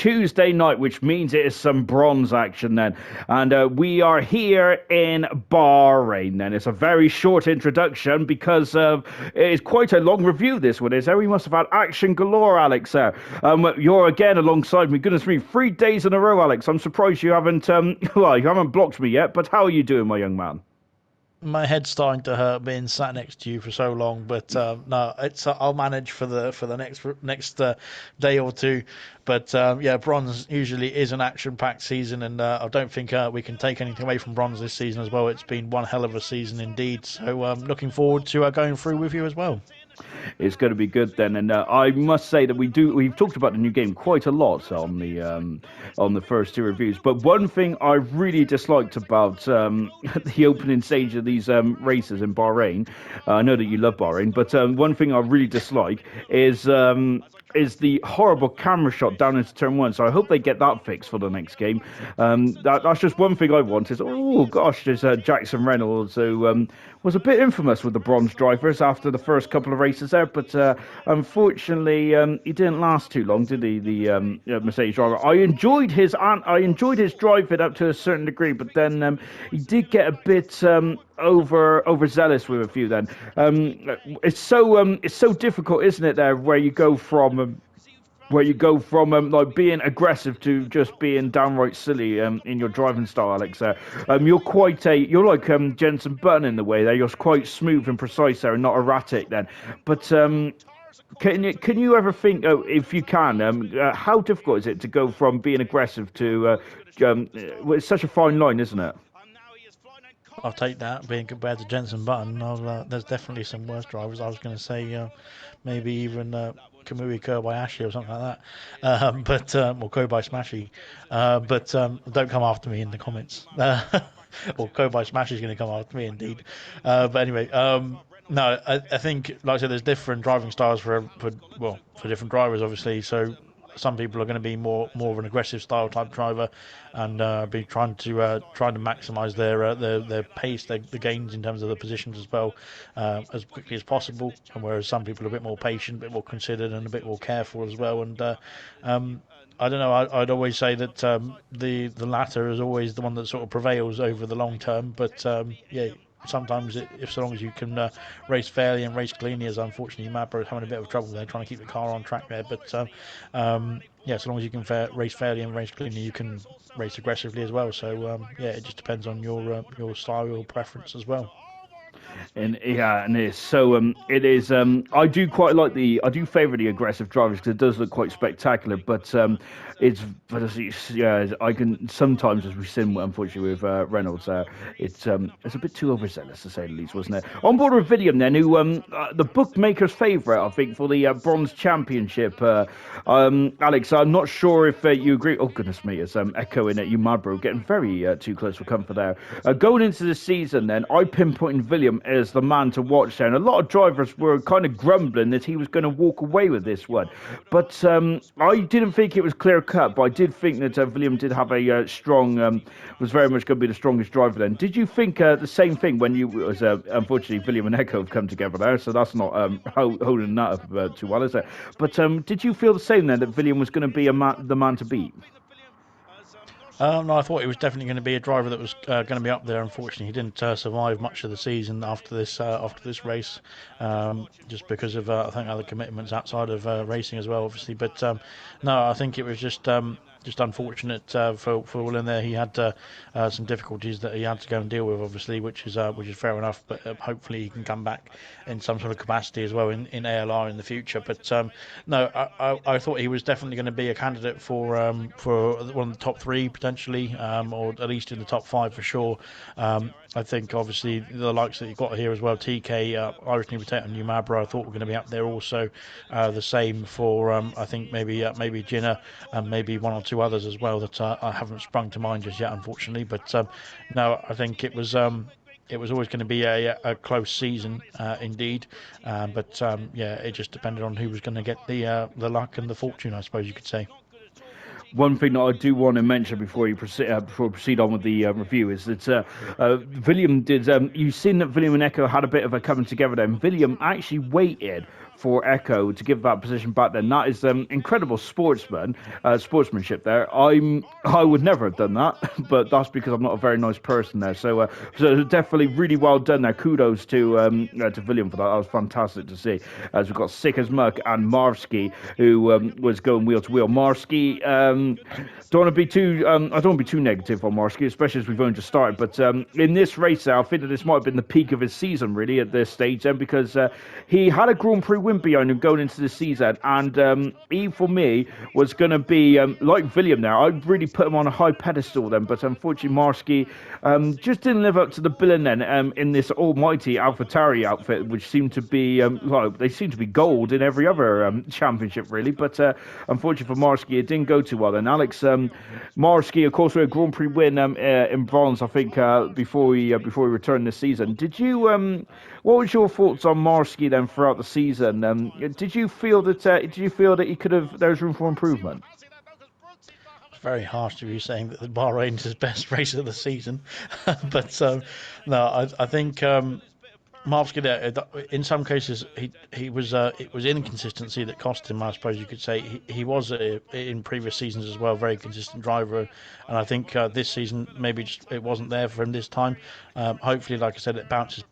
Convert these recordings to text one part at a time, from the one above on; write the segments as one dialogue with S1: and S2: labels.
S1: Tuesday night, which means it is some bronze action then. And we are here in Bahrain then. It's a very short introduction because it is quite a long review, this one is. We must have had action galore, Alex. You're again alongside me. Goodness me, 3 days in a row, Alex. I'm surprised you haven't, well, you haven't blocked me yet, but how are you doing, my young man?
S2: My head's starting to hurt being sat next to you for so long, but no, it's I'll manage for the next day or two. But yeah, bronze usually is an action-packed season, and I don't think we can take anything away from bronze this season as well. It's been one hell of a season indeed. So looking forward to going through with you as well.
S1: It's going to be good then, and I must say that we've talked about the new game quite a lot on the first two reviews. But one thing I really disliked about the opening stage of these races in Bahrain, I know that you love Bahrain, but one thing I really dislike is the horrible camera shot down into turn one. So I hope they get that fixed for the next game. That's just one thing I want. Is oh gosh, there's Jackson Reynolds who was a bit infamous with the bronze drivers after the first couple of races there, but unfortunately he didn't last too long, did he? The Mercedes driver. I enjoyed his driving up to a certain degree, but then he did get a bit overzealous with a few. Then it's so difficult, isn't it? There, where you go from. Like being aggressive to just being downright silly in your driving style, Alex. You're like Jensen Button in the way there. You're quite smooth and precise there, and not erratic then. But can you ever think, if you can, how difficult is it to go from being aggressive to? It's such a fine line, isn't it?
S2: I'll take that. Being compared to Jensen Button, there's definitely some worse drivers. I was going to say maybe even Kamui Kobayashi or something like that, or Kobayashi Smashy. But don't come after me in the comments. Or Kobayashi Smashy is going to come after me indeed. But anyway, no, I think, like I said, there's different driving styles for different drivers, obviously. So some people are going to be more of an aggressive style type driver, and be trying to maximise their pace, the gains in terms of the positions as well, as quickly as possible. And whereas some people are a bit more patient, a bit more considered, and a bit more careful as well. And I don't know. I'd always say that the latter is always the one that sort of prevails over the long term. But yeah. Sometimes, if so long as you can race fairly and race cleanly, as unfortunately Mabro is having a bit of trouble there, trying to keep the car on track there. But yeah, so long as you can race fairly and race cleanly, you can race aggressively as well. So yeah, it just depends on your style, your preference as well.
S1: And yeah, and it's so it is. I do quite like I do favour the aggressive drivers because it does look quite spectacular. But yeah, I can sometimes, as we've seen, unfortunately, with Reynolds, it's a bit too overzealous to say the least, wasn't it? On board with William then, who the bookmaker's favourite, I think, for the bronze championship. Alex, I'm not sure if you agree. Oh goodness me, it's echoing at you, mad bro, getting very too close for comfort there. Going into the season, then I pinpointed William as the man to watch there, and a lot of drivers were kind of grumbling that he was going to walk away with this one, but I didn't think it was clear cut, but I did think that William did have a strong, was very much going to be the strongest driver then. Did you think the same thing when you was, unfortunately, William and Echo have come together there, so that's not holding that up too well, is it? But did you feel the same then, that William was going to be the man to beat?
S2: No, I thought he was definitely going to be a driver that was going to be up there. Unfortunately, he didn't survive much of the season after this race, just because of I think other commitments outside of racing as well, obviously. But no, I think it was just unfortunate for William there. He had some difficulties that he had to go and deal with, obviously, which is fair enough. But hopefully he can come back in some sort of capacity as well in ALR in the future. But no, I thought he was definitely going to be a candidate for one of the top three potentially, or at least in the top five for sure. I think obviously the likes that you've got here as well, TK, Irish New Potato and New Mabra, I thought were going to be up there also. The same for I think maybe Jinner and maybe one or two others as well that I haven't sprung to mind just yet, unfortunately. But no, I think it was always going to be a close season indeed. But yeah, it just depended on who was going to get the luck and the fortune, I suppose you could say.
S1: One thing that I do want to mention before we proceed on with the review is that William did. You've seen that William and Echo had a bit of a coming together. Then William actually waited for Echo to give that position back. Then that is incredible sportsmanship there. I would never have done that, but that's because I'm not a very nice person there. So definitely really well done there. Kudos to William for that. That was fantastic to see. As we've got Sick as Muck and Marsky, who was going wheel to wheel. Marsky, don't want to be too I don't want to be too negative on Marsky, especially as we've only just started. But in this race, I think that this might have been the peak of his season, really, at this stage, then, because he had a Grand Prix win behind him going into the season, and he, for me, was going to be like William there. I really put him on a high pedestal then, but unfortunately, Marsky just didn't live up to the billing then in this almighty AlphaTauri outfit, which seemed to be they seem to be gold in every other championship, really. But unfortunately for Marsky, it didn't go too well then. Alex, Marsky, of course, with a Grand Prix win in bronze, I think, before he returned this season. Did you what was your thoughts on Marsky then throughout the season? Did you feel that he could have, there was room for improvement?
S2: It's very harsh to be saying that the Bahrain is his best race of the season, but no, I think Marv's good. In some cases, he was it was inconsistency that cost him. I suppose you could say he was in previous seasons as well, very consistent driver, and I think this season maybe just it wasn't there for him this time. Hopefully, like I said,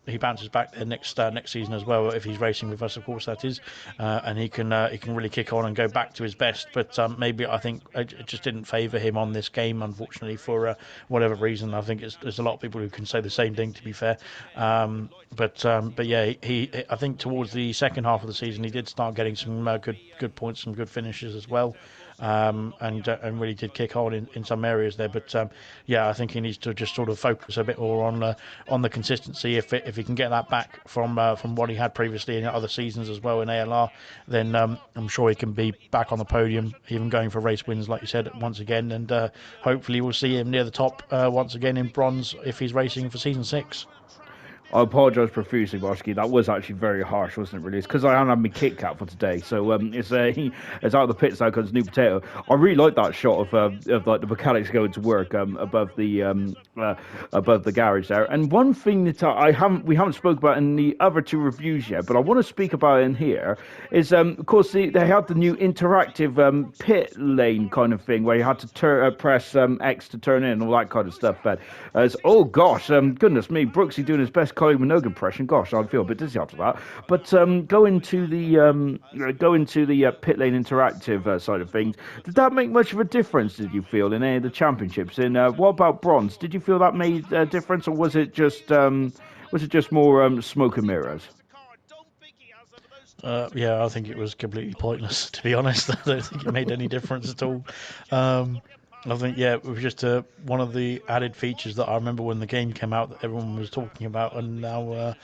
S2: he bounces back there next season as well if he's racing with us, of course that is, and he can really kick on and go back to his best. But maybe I think it just didn't favour him on this game, unfortunately, for whatever reason. I think there's a lot of people who can say the same thing, to be fair. But yeah, I think towards the second half of the season he did start getting some good points, some good finishes as well, and really did kick on in some areas there. But yeah, I think he needs to just sort of focus a bit more on the consistency. If he can get that back from what he had previously in other seasons as well in ALR, then I'm sure he can be back on the podium, even going for race wins, like you said, once again. And hopefully we'll see him near the top once again in bronze if he's racing for season 6.
S1: I apologise profusely, Barsky. That was actually very harsh, wasn't it, really? It's because I haven't had my Kit Kat for today. So it's out of the pits now because new potato. I really like that shot of like the mechanics going to work above the garage there. And one thing that we haven't spoke about in the other two reviews yet, but I want to speak about in here is of course they had the new interactive pit lane kind of thing where you had to press X to turn in and all that kind of stuff. But oh gosh, goodness me, Brooksy doing his best Kylie Minogue impression. Gosh, I feel a bit dizzy after that. But going to the pit lane interactive side of things, did that make much of a difference? Did you feel in any of the championships? And what about bronze? Did you feel that made a difference, or was it just more smoke and mirrors?
S2: Yeah, I think it was completely pointless, to be honest. I don't think it made any difference at all. I think, yeah, it was just one of the added features that I remember when the game came out that everyone was talking about, and now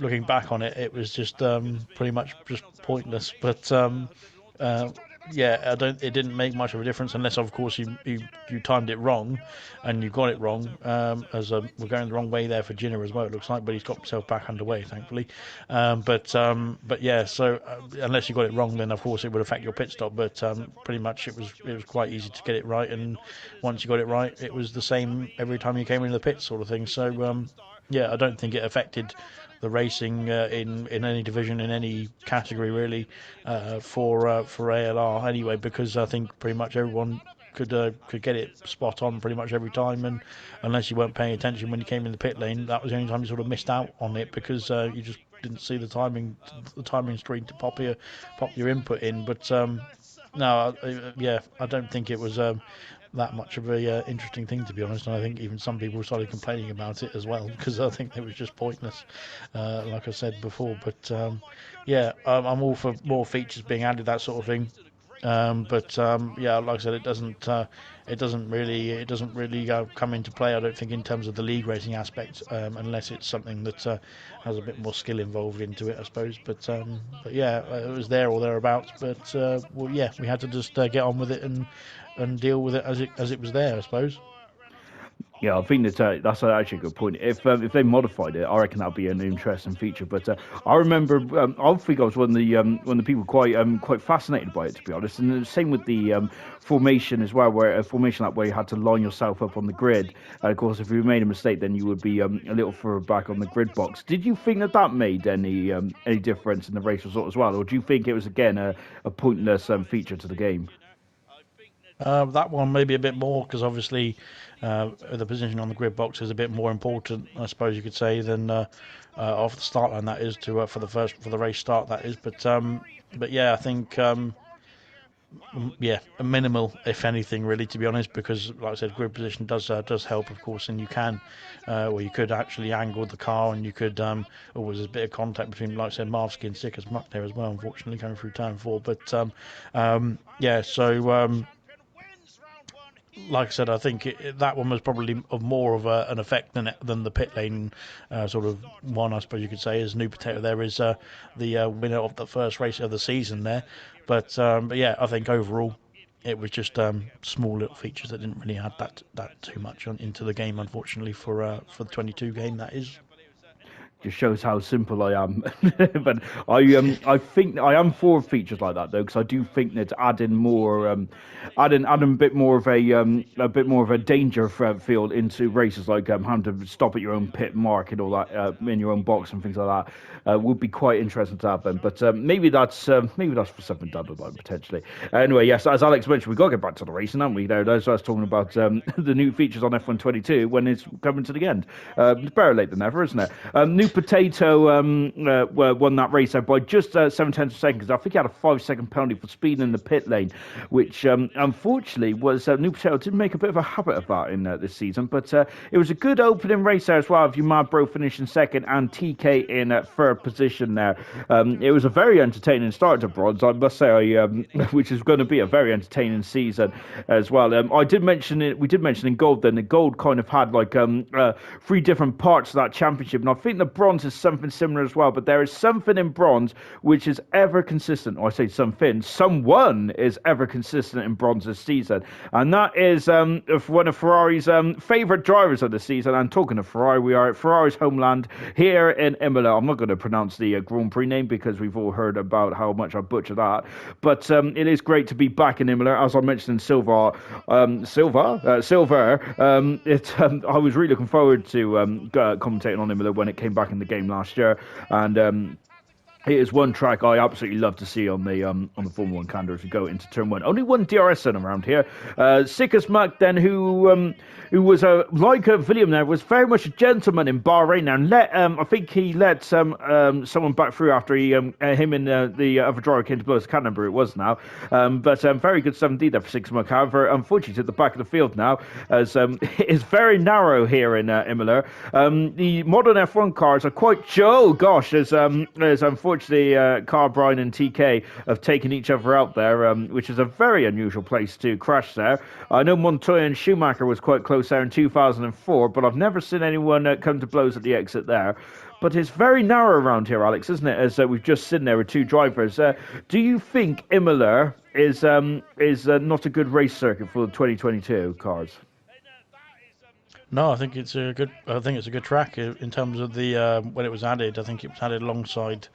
S2: looking back on it, it was just pretty much just pointless. But yeah, it didn't make much of a difference unless, of course, you timed it wrong, and you got it wrong. As we're going the wrong way there for Jinner as well, it looks like, but he's got himself back underway, thankfully. But yeah, so unless you got it wrong, then of course it would affect your pit stop. But pretty much it was quite easy to get it right, and once you got it right, it was the same every time you came into the pit, sort of thing. So yeah, I don't think it affected the racing in any division, in any category really, for ALR anyway, because I think pretty much everyone could get it spot on pretty much every time, and unless you weren't paying attention when you came in the pit lane, that was the only time you sort of missed out on it, because you just didn't see the timing screen to pop your input in. But no, yeah, I don't think it was that much of a interesting thing, to be honest. And I think even some people started complaining about it as well, because I think it was just pointless, like I said before. But yeah, I'm all for more features being added, that sort of thing. But yeah, like I said, it doesn't really come into play, I don't think, in terms of the league racing aspect, unless it's something that has a bit more skill involved into it, I suppose. But yeah, it was there or thereabouts. But well, yeah, we had to just get on with it and deal with it as it was there, I suppose.
S1: Yeah, I think that's actually a good point. If they modified it, I reckon that'd be an interesting feature. But I remember, I think I was one of the people quite fascinated by it, to be honest. And the same with the formation as well, where a formation that way you had to line yourself up on the grid. And of course, if you made a mistake, then you would be a little further back on the grid box. Did you think that made any difference in the race result as well, or do you think it was again a pointless feature to the game?
S2: That one maybe a bit more because obviously the position on the grid box is a bit more important, I suppose you could say, than off the start line. That is to for the race start. That is, but yeah, I think yeah, a minimal, if anything, really, to be honest, because like I said, grid position does help, of course, and you can, or you could actually angle the car, and you could always there's a bit of contact between, like I said, Marvsky and Sicker's muck there as well. Unfortunately, going through turn four, but yeah, so. Like I said, I think that one was probably of more of an effect than the pit lane sort of one. I suppose you could say as New Potato there is the winner of the first race of the season there, but yeah, I think overall it was just small little features that didn't really add that too much into the game, unfortunately for the 22 game that is.
S1: Just shows how simple I am. But I think I am for features like that though, because I do think that adding more, adding a bit more of a danger field into races, like having to stop at your own pit mark and all that in your own box and things like that, would be quite interesting to happen. But maybe that's for something down the line potentially. Anyway, yes, as Alex mentioned, we got to get back to the racing, haven't we? You know, that's us talking about the new features on F122 when it's coming to the end. It's better late than never, isn't it? New Potato won that race out by just 7/10 of a second, because I think he had a 5 second penalty for speed in the pit lane, which unfortunately was New Potato did make a bit of a habit of that in this season. But it was a good opening race there as well. If you Mad Bro finishing second and TK in third position there, it was a very entertaining start to bronze, I must say, which is going to be a very entertaining season as well. I did mention it. We did mention in gold. Then the gold kind of had like three different parts of that championship, and I think the bronze is something similar as well. But there is something in bronze which is ever consistent. Or I say something. Someone is ever consistent in bronze this season, and that is one of Ferrari's favourite drivers of the season. And talking of Ferrari, we are at Ferrari's homeland here in Imola. I'm not going to pronounce the Grand Prix name because we've all heard about how much I butcher that. But it is great to be back in Imola, as I mentioned in Silver. I was really looking forward to commentating on Imola when it came back in the game last year, and it is one track I absolutely love to see on the Formula One calendar as we go into Turn One. Only one DRS zone around here. Sickus Muck, then, who was like William there, was very much a gentleman in Bahrain now, and I think he let someone back through after him and the other driver came to blows. I can't remember who it was now, but very good 7D there for Sickus Muck. However, unfortunately, at the back of the field now, as it is very narrow here in Imola. The modern F1 cars are quite as unfortunately. Car Brian and TK have taken each other out there, which is a very unusual place to crash there. I know Montoya and Schumacher was quite close there in 2004, but I've never seen anyone come to blows at the exit there. But it's very narrow around here, Alex, isn't it? As we've just seen there with two drivers. Do you think Imola is not a good race circuit for the 2022 cars?
S2: No, I think it's a good. I think it's a good track in terms of the when it was added. I think it was added alongside.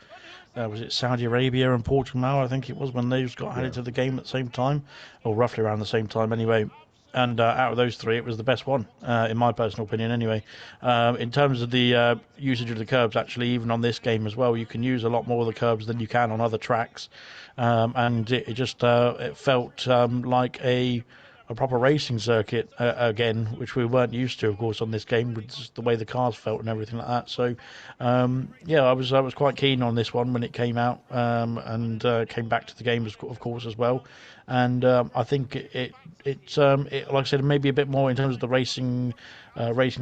S2: Was it Saudi Arabia and Portugal? I think it was when those got added to the game at the same time, or roughly around the same time, anyway. And out of those three, it was the best one, in my personal opinion, anyway. In terms of the usage of the curbs, actually, even on this game as well, you can use a lot more of the curbs than you can on other tracks, and it just it felt like a proper racing circuit again, which we weren't used to, of course, on this game, with just the way the cars felt and everything like that. So, yeah, I was quite keen on this one when it came out, and came back to the game, of course, as well. And I think it's like I said, maybe a bit more in terms of the racing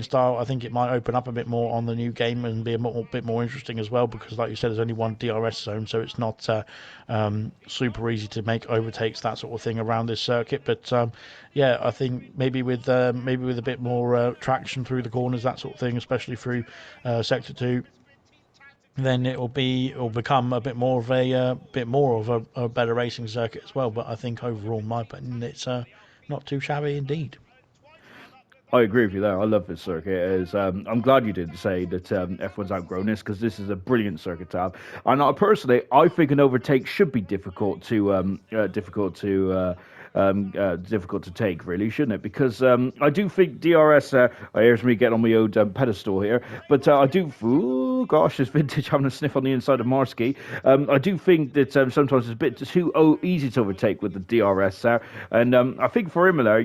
S2: style. I think it might open up a bit more on the new game and be a bit more interesting as well, because, like you said, there's only one DRS zone, so it's not super easy to make overtakes, that sort of thing, around this circuit. But yeah, I think maybe with a bit more traction through the corners, that sort of thing, especially through sector 2. Then it'll become a bit more of a better racing circuit as well. But I think overall, in my opinion, it's not too shabby indeed.
S1: I agree with you there. I love this circuit. I'm glad you did say that F1's outgrown this, because this is a brilliant circuit to have. And personally, I think an overtake should be difficult to take, really, shouldn't it? Because I do think DRS. Here's me getting on my old pedestal here, but I do. Ooh, gosh, it's vintage having a sniff on the inside of Marsky. I do think that sometimes it's a bit too easy to overtake with the DRS there, and I think for Imola,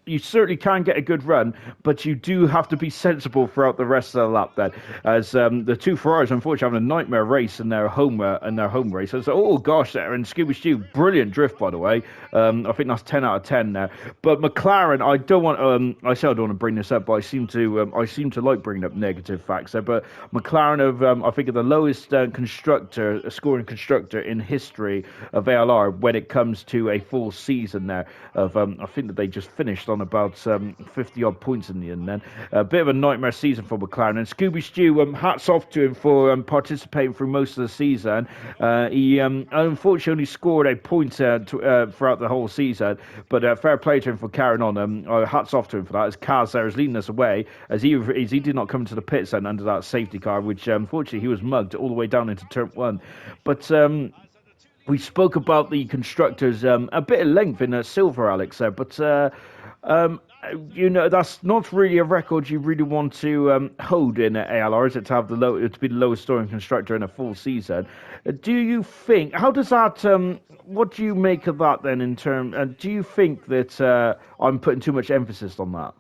S1: you certainly can get a good run, but you do have to be sensible throughout the rest of the lap. Then, as the two Ferraris, unfortunately, having a nightmare race in their home race. So, oh gosh, there, and Scooby Stew, brilliant drift, by the way. I think that's 10 out of 10 there. But McLaren, I don't want. I say I don't want to bring this up, but I seem to like bringing up negative facts there. But McLaren have, I think, are the lowest scoring constructor in history of ALR when it comes to a full season there. I think that they just finished on about 50 odd points in the end. Then a bit of a nightmare season for McLaren, and Scooby Stew, hats off to him for participating through most of the season. He unfortunately only scored a point throughout the whole season, but fair play to him for carrying on. Hats off to him for that, as Kaz there is leading us away, as he did not come to the pits then under that safety car, which unfortunately he was mugged all the way down into turn 1. But we spoke about the constructors a bit at length in Silver, Alex, there, but that's not really a record you really want to hold in ALR, is it, to have to be the lowest scoring constructor in a full season? Do you think? How does that? What do you make of that then? In term, do you think that I'm putting too much emphasis on that?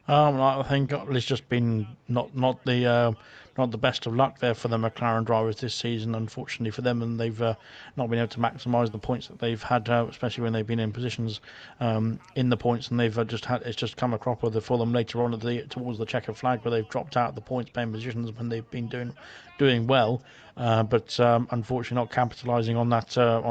S2: I think it's just been not the best of luck there for the McLaren drivers this season, unfortunately for them, and they've not been able to maximise the points that they've had, especially when they've been in positions in the points, and they've it's just come a cropper for them later on towards the checkered flag, where they've dropped out the points paying positions when they've been doing well, but unfortunately not capitalising on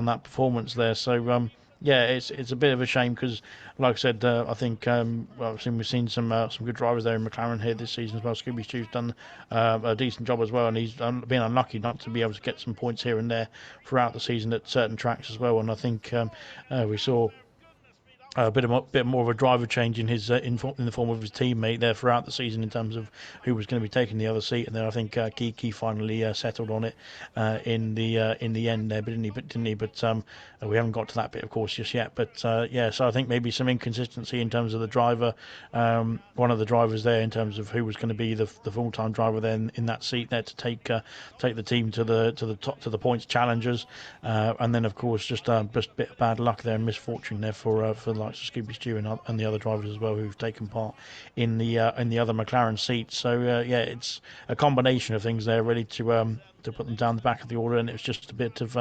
S2: that performance there. So. Yeah, it's a bit of a shame because, like I said, I think we've seen some good drivers there in McLaren here this season as well. Scooby Stew's done a decent job as well, and he's been unlucky not to be able to get some points here and there throughout the season at certain tracks as well. And I think we saw a bit more of a driver change in his in the form of his teammate there throughout the season in terms of who was going to be taking the other seat, and then I think Kiki finally settled on it in the end there, but didn't he? But we haven't got to that bit, of course, just yet. But yeah, so I think maybe some inconsistency in terms of the driver, one of the drivers there in terms of who was going to be the full-time driver then in that seat there to take the team to the points challengers, and then of course just a bit of bad luck there and misfortune there for the likes of Scooby Stew and the other drivers as well who've taken part in the other McLaren seats. So yeah, it's a combination of things there really to put them down the back of the order, and it's just a bit of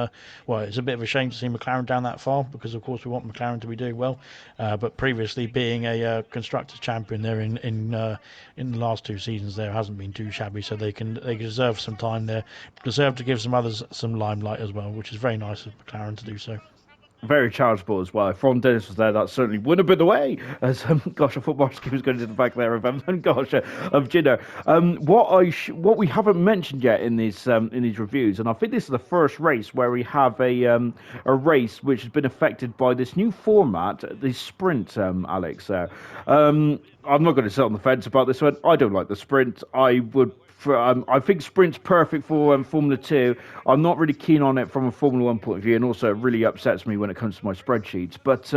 S2: it's a bit of a shame to see McLaren down that far, because of course we want McLaren to be doing well, but previously being a constructors champion there in the last 2 seasons there hasn't been too shabby, so they deserve some time there, deserve to give some others some limelight as well, which is very nice of McLaren to do so.
S1: Very chargeable as well. If Ron Dennis was there, that certainly would have been the way. As gosh, I thought Marsky was going to the back there of Ginner. What we haven't mentioned yet in these reviews, and I think this is the first race where we have a race which has been affected by this new format, the sprint. Alex, I'm not going to sit on the fence about this one. I don't like the sprint. I think sprint's perfect for Formula 2. I'm not really keen on it from a Formula 1 point of view, and also it really upsets me when it comes to my spreadsheets. But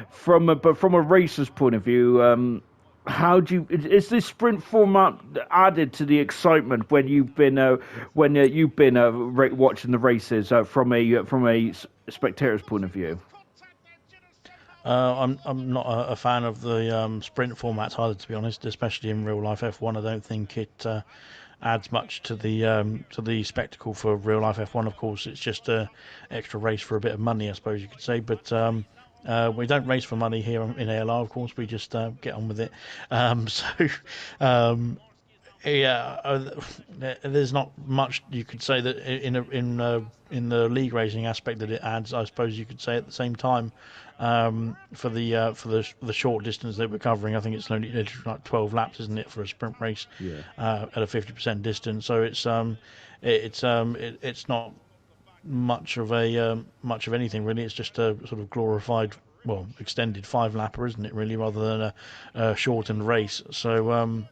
S1: from a racer's point of view, is this sprint format added to the excitement when you've been watching the races from a spectator's point of view?
S2: I'm not a fan of the sprint format either, to be honest. Especially in real life F1, I don't think it adds much to the spectacle for real life F1. Of course, it's just a extra race for a bit of money, I suppose you could say. But we don't race for money here in ALR. Of course, we just get on with it. Yeah, there's not much you could say that in the league racing aspect that it adds. I suppose you could say at the same time, for the short distance that we're covering, I think it's only like 12 laps, isn't it, for a sprint race?
S1: Yeah.
S2: At a 50% distance. So it's not much of anything really. It's just a sort of glorified extended 5-lapper, isn't it, really, rather than a shortened race. So,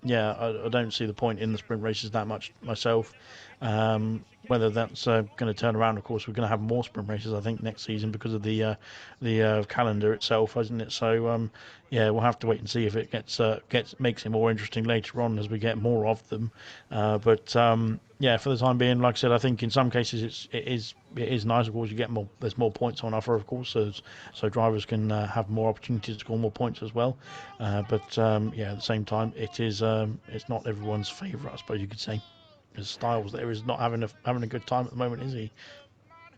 S2: yeah, I don't see the point in the sprint races that much myself. Whether that's going to turn around, of course, we're going to have more sprint races, I think, next season because of the calendar itself, isn't it? So, yeah, we'll have to wait and see if it makes it more interesting later on as we get more of them. But yeah, for the time being, like I said, I think in some cases it is nice. Of course, you get more. There's more points on offer, of course, so drivers can have more opportunities to score more points as well. But yeah, at the same time, it's not everyone's favourite, I suppose you could say. Because Styles there is not having a good time at the moment, is he?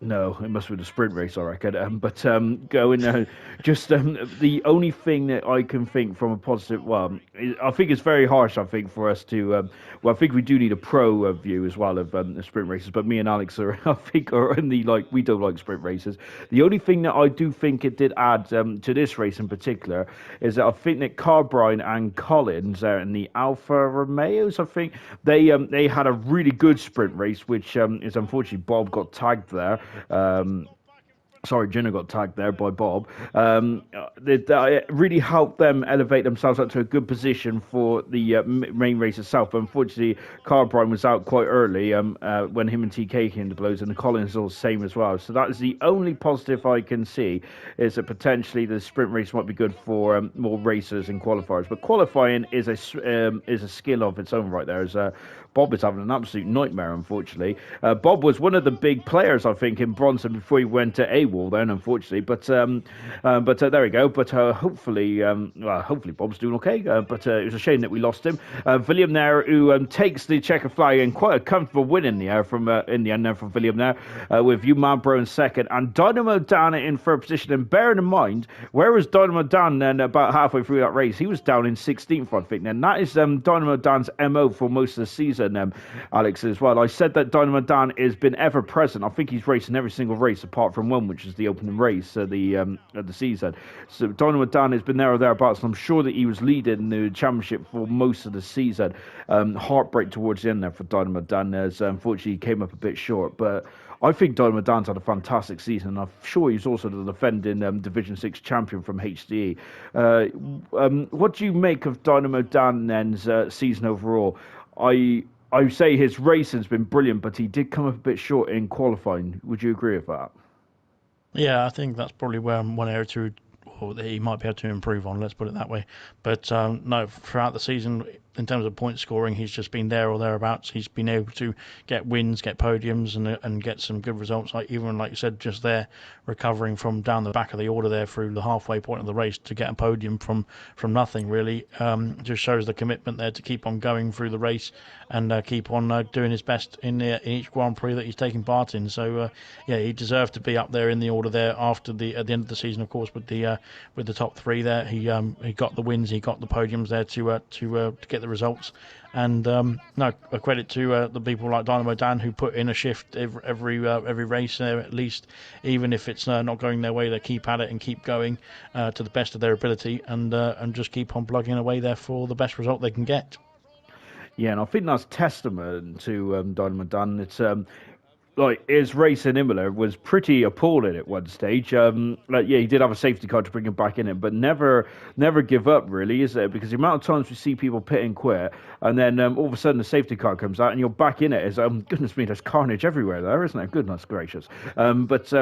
S1: No, it must be the sprint race, I reckon. But going just the only thing that I can think from a positive, I think it's very harsh. I think for us to, I think we do need a pro view as well of the sprint races. But me and Alex are, I think, are in the we don't like sprint races. The only thing that I do think it did add to this race in particular is that I think that Carbrine and Collins in the Alfa Romeos, I think they had a really good sprint race, which is unfortunately Bob got tagged there. Sorry, Jenna got tagged there by Bob. That really helped them elevate themselves up to a good position for the main race itself. But unfortunately, Carbrine was out quite early when him and TK came to blows, and the Collins is all the same as well. So that is the only positive I can see, is that potentially the sprint race might be good for more racers and qualifiers. But qualifying is a skill of its own right there. As Bob is having an absolute nightmare, unfortunately. Bob was one of the big players, I think, in Bronson before he went to AWOL then, unfortunately. But there we go. But hopefully Bob's doing okay. But it was a shame that we lost him. William there, who takes the checker flag, and quite a comfortable win in the air from in the end there from William there, with Mambro in second and Dynamo Dan in third position. And bearing in mind, where was Dynamo Dan then about halfway through that race? He was down in 16th, I think. And that is Dynamo Dan's MO for most of the season. Alex, as well. I said that Dynamo Dan has been ever present. I think he's racing every single race apart from one, which is the opening race of the season. So Dynamo Dan has been there or thereabouts, and I'm sure that he was leading the championship for most of the season. Heartbreak towards the end there for Dynamo Dan, as unfortunately he came up a bit short, but I think Dynamo Dan's had a fantastic season. I'm sure he's also the defending Division 6 champion from HDE. What do you make of Dynamo Dan's season overall? I say his racing's been brilliant, but he did come up a bit short in qualifying. Would you agree with that?
S2: Yeah, I think that's probably where one area that he might be able to improve on. Let's put it that way. But no, throughout the season, in terms of point scoring, he's just been there or thereabouts. He's been able to get wins, get podiums, and get some good results. Like you said, just there, recovering from down the back of the order there through the halfway point of the race to get a podium from nothing really. Just shows the commitment there to keep on going through the race and keep on doing his best in each Grand Prix that he's taking part in. So yeah, he deserved to be up there in the order there at the end of the season, of course, with the top three there. He got the wins, he got the podiums there to get the results. And no, a credit to the people like Dynamo Dan who put in a shift every race there, at least, even if it's not going their way, they keep at it and keep going to the best of their ability, and just keep on plugging away there for the best result they can get.
S1: Yeah, and I think that's testament to Dynamo Dan. It's his race in Imola was pretty appalling at one stage. He did have a safety car to bring him back in it, but never give up, really, is it? Because the amount of times we see people pit and quit, and then all of a sudden the safety car comes out and you're back in it. Is goodness me, there's carnage everywhere there, isn't there? Goodness gracious. There's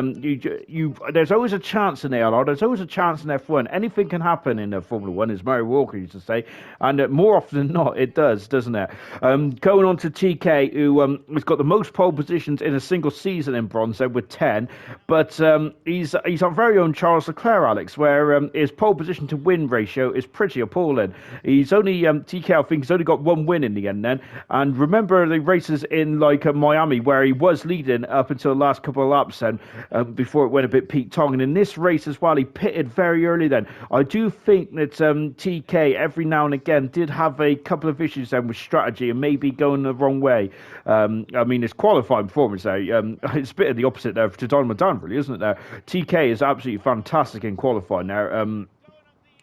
S1: always a chance in ALR. There's always a chance in F1. Anything can happen in Formula One, as Murray Walker used to say, and more often than not, it does, doesn't it? Going on to TK, who has got the most pole positions in a single season in Bronze with 10, but he's our very own Charles Leclerc, Alex, where his pole position to win ratio is pretty appalling. He's only TK, I think, he's only got one win in the end then. And remember the races in Miami where he was leading up until the last couple of laps then, before it went a bit Pete Tong. And in this race as well, he pitted very early then. I do think that TK every now and again did have a couple of issues then with strategy and maybe going the wrong way. His qualifying performance there, it's a bit of the opposite there to Dynamo Dan, really, isn't it? There, TK is absolutely fantastic in qualifying there.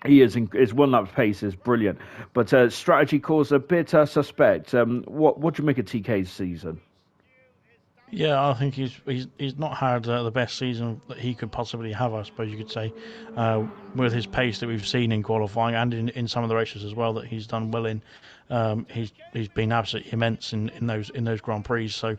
S1: He is his one lap pace is brilliant, but strategy caused a bit suspect. What do you make of TK's season?
S2: Yeah, I think he's not had the best season that he could possibly have. I suppose you could say, with his pace that we've seen in qualifying and in some of the races as well that he's done well in. He's been absolutely immense in those Grand Prix. So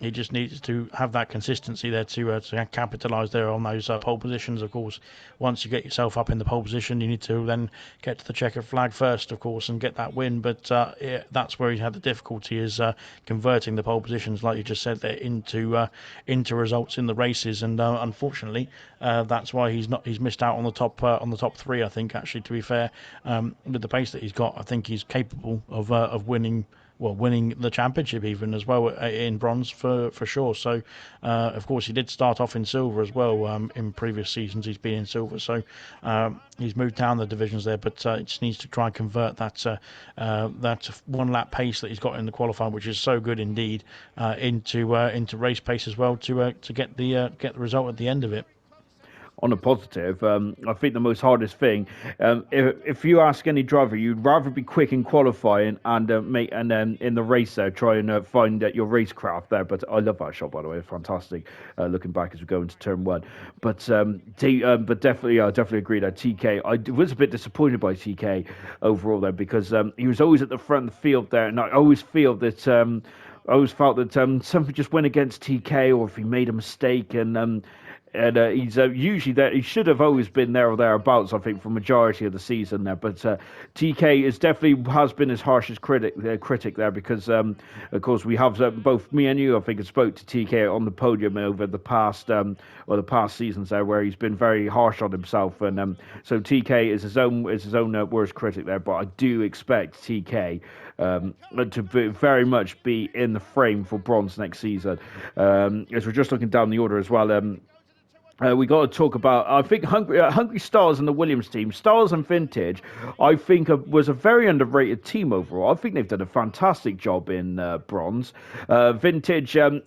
S2: he just needs to have that consistency there to capitalise there on those pole positions. Of course, once you get yourself up in the pole position, you need to then get to the checkered flag first, of course, and get that win. But yeah, that's where he's had the difficulty is converting the pole positions, like you just said there, into results in the races. And unfortunately, that's why he's missed out on the top three. I think actually, to be fair, with the pace that he's got, I think he's capable of winning, well, winning the championship even as well in bronze for sure. So, of course, he did start off in silver as well. In previous seasons, he's been in silver, so he's moved down the divisions there. But he just needs to try and convert that one lap pace that he's got in the qualifying, which is so good indeed, into race pace as well to get the result at the end of it.
S1: On a positive, I think the most hardest thing, if you ask any driver, you'd rather be quick in qualifying and then in the race there try and find your racecraft there. But I love that shot, by the way, it's fantastic. Looking back as we go into turn one, but definitely, I definitely agree that TK. I was a bit disappointed by TK overall there because he was always at the front of the field there, and I always feel that. I always felt that something just went against TK, or if he made a mistake, and he's usually there. He should have always been there or thereabouts, I think, for majority of the season there. But TK is definitely has been his harshest critic there because, of course, we have both me and you, I think, have spoke to TK on the podium over the past seasons there, where he's been very harsh on himself, and so TK is his own worst critic there. But I do expect TK. Very much be in the frame for bronze next season. As we're just looking down the order as well. We got to talk about, I think, Hungry Stars and the Williams team. Stars and Vintage, I think, was a very underrated team overall. I think they've done a fantastic job in bronze. Vintage, I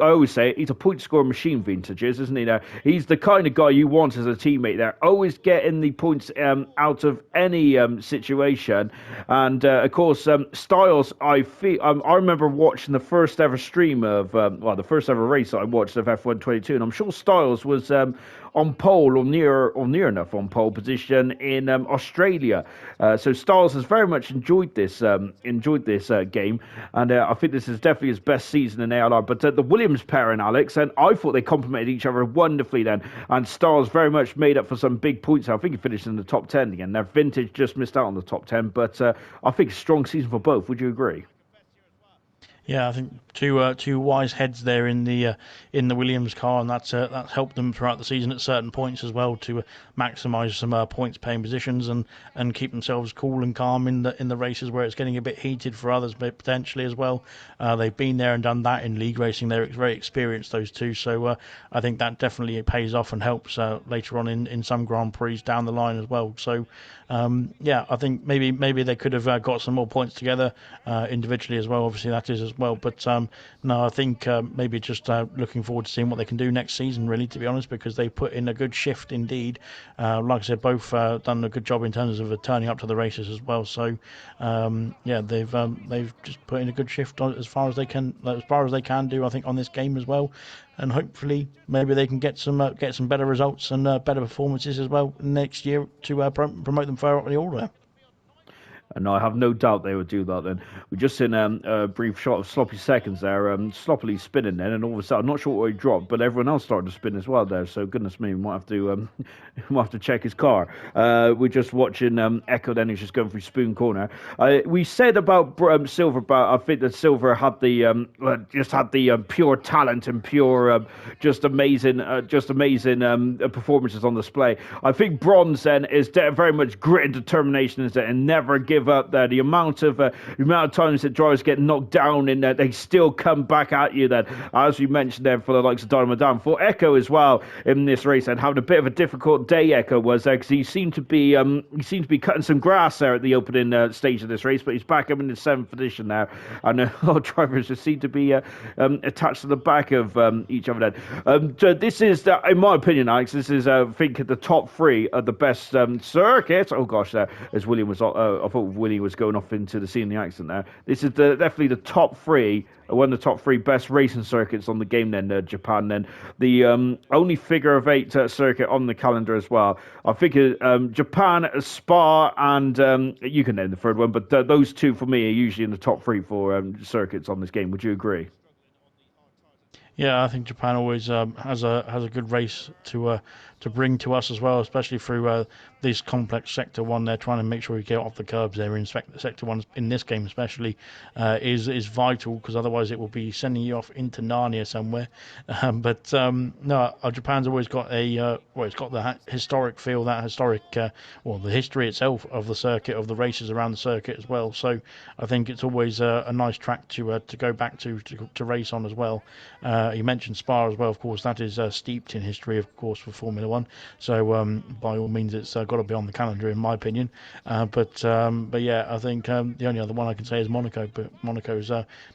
S1: always say he's a point score machine. Vintage isn't he? He's the kind of guy you want as a teammate. There, always getting the points out of any situation. And of course, Styles. I remember watching the first ever stream of, the first ever race that I watched of F1 22, and I'm sure Styles was on pole or near enough on pole position in Australia. So Styles has very much enjoyed this game, and I think this is definitely his best season in ALR. But the Williams pairing, Alex, and I thought they complemented each other wonderfully then, and Styles very much made up for some big points. I think he finished in the top 10 again. Now Vintage just missed out on the top 10, but I think a strong season for both. Would you agree?
S2: Yeah, I think two wise heads there in the Williams car, and that's helped them throughout the season at certain points as well to maximise some points paying positions and keep themselves cool and calm in the races where it's getting a bit heated for others, but potentially as well. They've been there and done that in league racing. They're very experienced, those two. So I think that definitely pays off and helps later on in some Grand Prix down the line as well. So yeah, I think maybe they could have got some more points together individually as well. Obviously that is as well, but no, I think maybe just looking forward to seeing what they can do next season, really, to be honest, because they put in a good shift indeed. Like I said, both done a good job in terms of turning up to the races as well. So yeah, they've just put in a good shift as far as they can do, I think, on this game as well. And hopefully, maybe they can get some better results and better performances as well next year to promote them further up the order.
S1: And I have no doubt they would do that then. We just seen a brief shot of Sloppy Seconds there, sloppily spinning then, and all of a sudden, I'm not sure what he dropped, but everyone else started to spin as well there, so goodness me, we might have to might have to check his car. We're just watching Echo then, who's just going through Spoon Corner. We said about Silver, but I think that Silver had the pure talent and pure just amazing performances on display. I think Bronze then is very much grit and determination, is it, and never give up there. The amount of times that drivers get knocked down and they still come back at you then, as you mentioned there, for the likes of Dynamo Dan. For Echo as well in this race, and having a bit of a difficult day, Echo was there, because he seemed to be cutting some grass there at the opening stage of this race, but he's back up in the 7th position now, and a lot of drivers just seem to be attached to the back of each other then. So this is, in my opinion, Alex, this is I think the top 3 of the best circuits. Oh gosh, as William was I thought when he was going off into the scene of the accident there. This is definitely the top three, one of the top three best racing circuits on the game then, Japan. Then the only figure of eight circuit on the calendar as well. I think Japan, Spa, and you can name the third one, but those two for me are usually in the top three for circuits on this game. Would you agree?
S2: Yeah, I think Japan always has a good race to bring to us as well, especially through this complex sector one. They're trying to make sure we get off the curbs there in sector one in this game, especially is vital, because otherwise it will be sending you off into Narnia somewhere. But no, Japan's always got it's got the historic feel, that historic the history itself of the circuit, of the races around the circuit as well. So I think it's always a nice track to go back to race on as well. You mentioned Spa as well, of course. That is steeped in history, of course, for Formula One. So by all means, it's got to be on the calendar, in my opinion. But yeah, I think the only other one I can say is Monaco. But Monaco's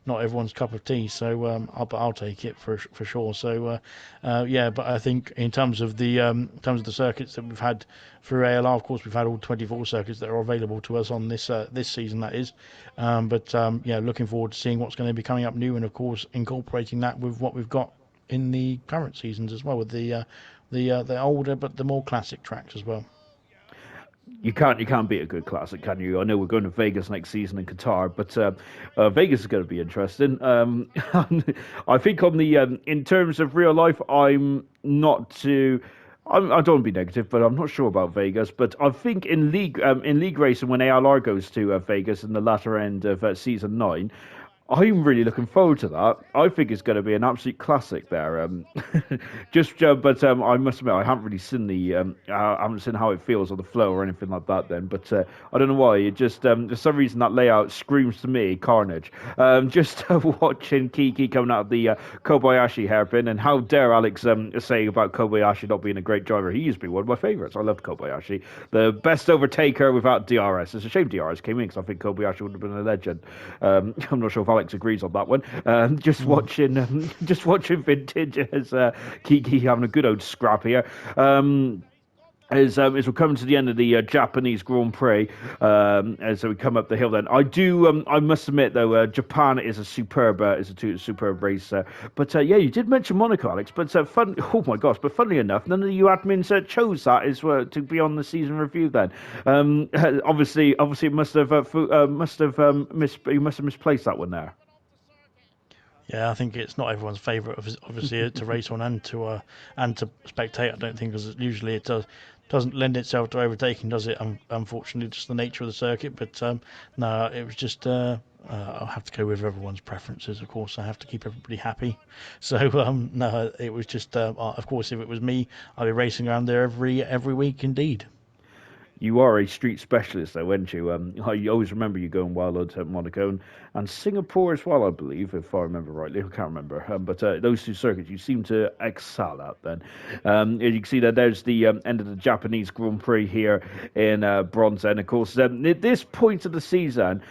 S2: not everyone's cup of tea, so I'll take it for sure. So yeah, but I think in terms of the circuits that we've had through ALR, of course, we've had all 24 circuits that are available to us on this season. That is, but yeah, looking forward to seeing what's going to be coming up new, and of course incorporating that with what we've got in the current seasons as well, with the older but the more classic tracks as well.
S1: You can't beat a good classic, can you? I know we're going to Vegas next season in Qatar, but Vegas is going to be interesting. I think on the in terms of real life, I'm not too. I don't want to be negative, but I'm not sure about Vegas. But I think in league racing, when ALR goes to Vegas in the latter end of season 9, I'm really looking forward to that. I think it's going to be an absolute classic there. But I must admit, I haven't really seen I haven't seen how it feels or the flow or anything like that. Then, but I don't know why. It just for some reason that layout screams to me carnage. Just watching Kiki coming out of the Kobayashi hairpin, and how dare Alex say about Kobayashi not being a great driver? He used to be one of my favourites. I love Kobayashi, the best overtaker without DRS. It's a shame DRS came in, because I think Kobayashi would have been a legend. I'm not sure if Alex agrees on that one. Just watching vintage as Kiki having a good old scrap here. As we're coming to the end of the Japanese Grand Prix, as we come up the hill, then I must admit though, Japan is a superb race. But yeah, you did mention Monaco, Alex. But oh my gosh! But funnily enough, none of you admins chose that as to be on the season review. Then, obviously, it must have misplaced that one there.
S2: Yeah, I think it's not everyone's favourite, obviously, to race on and to spectate. I don't think, because usually it doesn't lend itself to overtaking, does it? Unfortunately, just the nature of the circuit. But no, it was just I'll have to go with everyone's preferences. Of course, I have to keep everybody happy. So no, it was just of course, if it was me, I'd be racing around there every week, indeed.
S1: You are a street specialist, though, aren't you? I always remember you going wild at Monaco and Singapore as well, I believe, if I remember rightly. I can't remember. But those two circuits you seem to excel at then. As you can see that there's the end of the Japanese Grand Prix here in Bronze. And, of course, at this point of the season,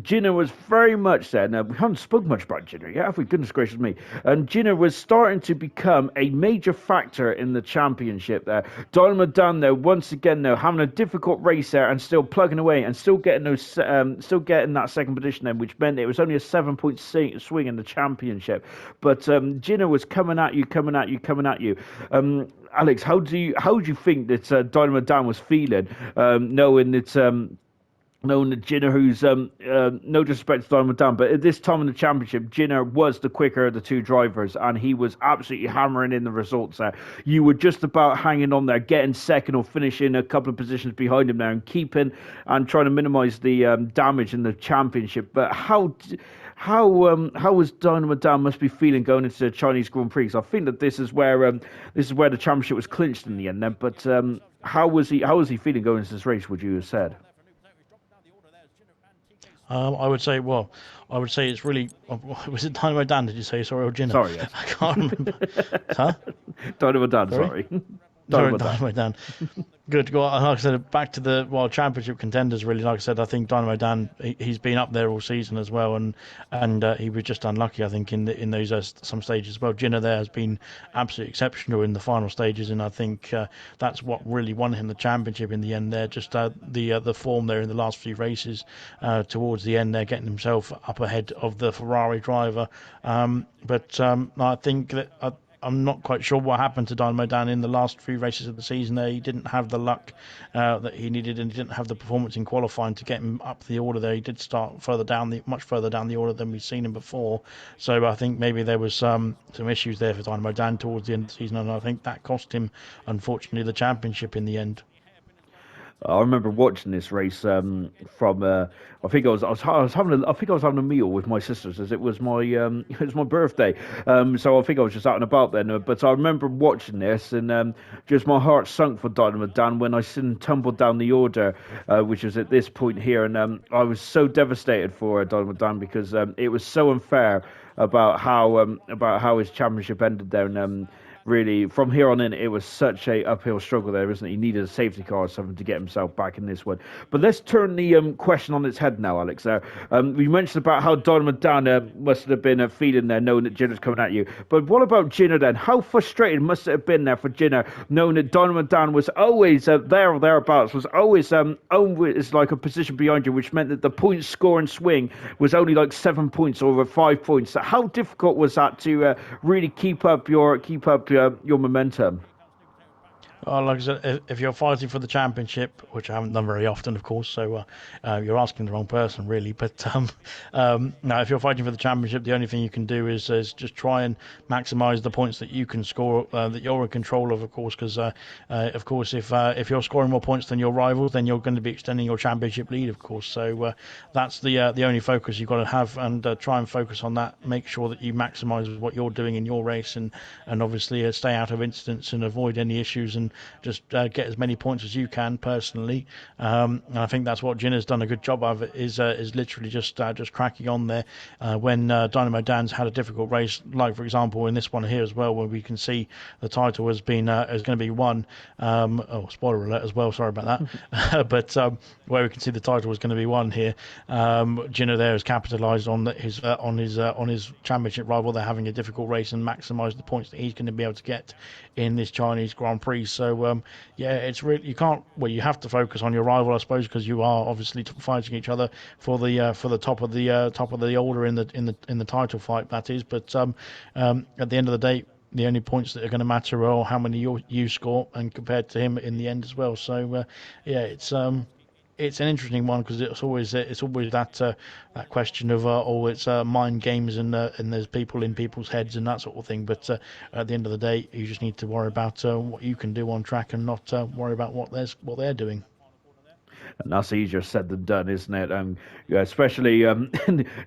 S1: Gina was very much there. Now, we haven't spoken much about Gina yet, have we? Goodness gracious me. And Gina was starting to become a major factor in the championship there. Dynamo Dan, though, once again, though, having a difficult race there and still plugging away and still getting that second position then, which meant it was only a 7-point swing in the championship. But Gina was coming at you. Alex, how do you think that Dynamo Dan was feeling, knowing that Gina, who's no disrespect to Dynamo Dan, but at this time in the championship, Gina was the quicker of the two drivers, and he was absolutely hammering in the results there. You were just about hanging on there, getting second or finishing a couple of positions behind him there, and keeping and trying to minimise the damage in the championship. But how was Dynamo Dan must be feeling going into the Chinese Grand Prix? I think that this is where the championship was clinched in the end. Then, but how was he feeling going into this race? Would you have said?
S2: I would say it's really. Was it Dynamo Dan? Did you say? Sorry, or Gina?
S1: Sorry, yes.
S2: I can't remember. Huh?
S1: Dynamo Dan. Sorry. Sorry
S2: Sorry,
S1: about that.
S2: Dynamo Dan. Good. Well, like I said, back to the World Championship contenders. Really, like I said, I think Dynamo Dan he's been up there all season as well, and he was just unlucky. I think in those some stages as well. Jinner there has been absolutely exceptional in the final stages, and I think that's what really won him the championship in the end. There, just the form there in the last few races towards the end, there getting himself up ahead of the Ferrari driver. But I think that. I'm not quite sure what happened to Dynamo Dan in the last few races of the season. There, he didn't have the luck that he needed, and he didn't have the performance in qualifying to get him up the order. There, he did start much further down the order than we've seen him before. So I think maybe there was some issues there for Dynamo Dan towards the end of the season, and I think that cost him, unfortunately, the championship in the end.
S1: I remember watching this race from. I think I was having a meal with my sisters as it was my it was my birthday. So I think I was just out and about then. But I remember watching this and just my heart sunk for Dynamo Dan when I seen him tumble down the order, which was at this point here, and I was so devastated for Dynamo Dan because it was so unfair about how his championship ended there and. Really, from here on in, it was such a uphill struggle there, isn't it? He needed a safety car or something to get himself back in this one. But let's turn the question on its head now, Alex. We mentioned about how Dynamo Dan must have been feeling there, knowing that Jinner's coming at you. But what about Jinner then? How frustrating must it have been there for Jinner, knowing that Dynamo Dan was always there or thereabouts, was always like a position behind you, which meant that the point scoring swing was only like 7 points or 5 points. So how difficult was that to really keep up your momentum?
S2: Like I said, if you're fighting for the championship, which I haven't done very often, of course, so you're asking the wrong person, really. But now, if you're fighting for the championship, the only thing you can do is just try and maximise the points that you can score, that you're in control of course. Because, of course, if you're scoring more points than your rivals, then you're going to be extending your championship lead, of course. So that's the only focus you've got to have, and try and focus on that. Make sure that you maximise what you're doing in your race, and obviously stay out of incidents and avoid any issues, and just get as many points as you can personally. And I think that's what Jinner's done a good job of. Is literally just cracking on there when Dynamo Dan's had a difficult race, like for example in this one here as well, where we can see the title is going to be won. Spoiler alert as well. Sorry about that. But where we can see the title was going to be won here, Jinner there has capitalised on his championship rival. They're having a difficult race and maximised the points that he's going to be able to get in this Chinese Grand Prix. So it's really you have to focus on your rival, I suppose, because you are obviously fighting each other for the top of the order in the title fight, that is. But at the end of the day, the only points that are going to matter are how many you score, and compared to him in the end as well. So it's an interesting one because it's always that question of it's mind games, and there's people in people's heads and that sort of thing. But at the end of the day, you just need to worry about what you can do on track, and not worry about what they're doing.
S1: And that's easier said than done, isn't it? Especially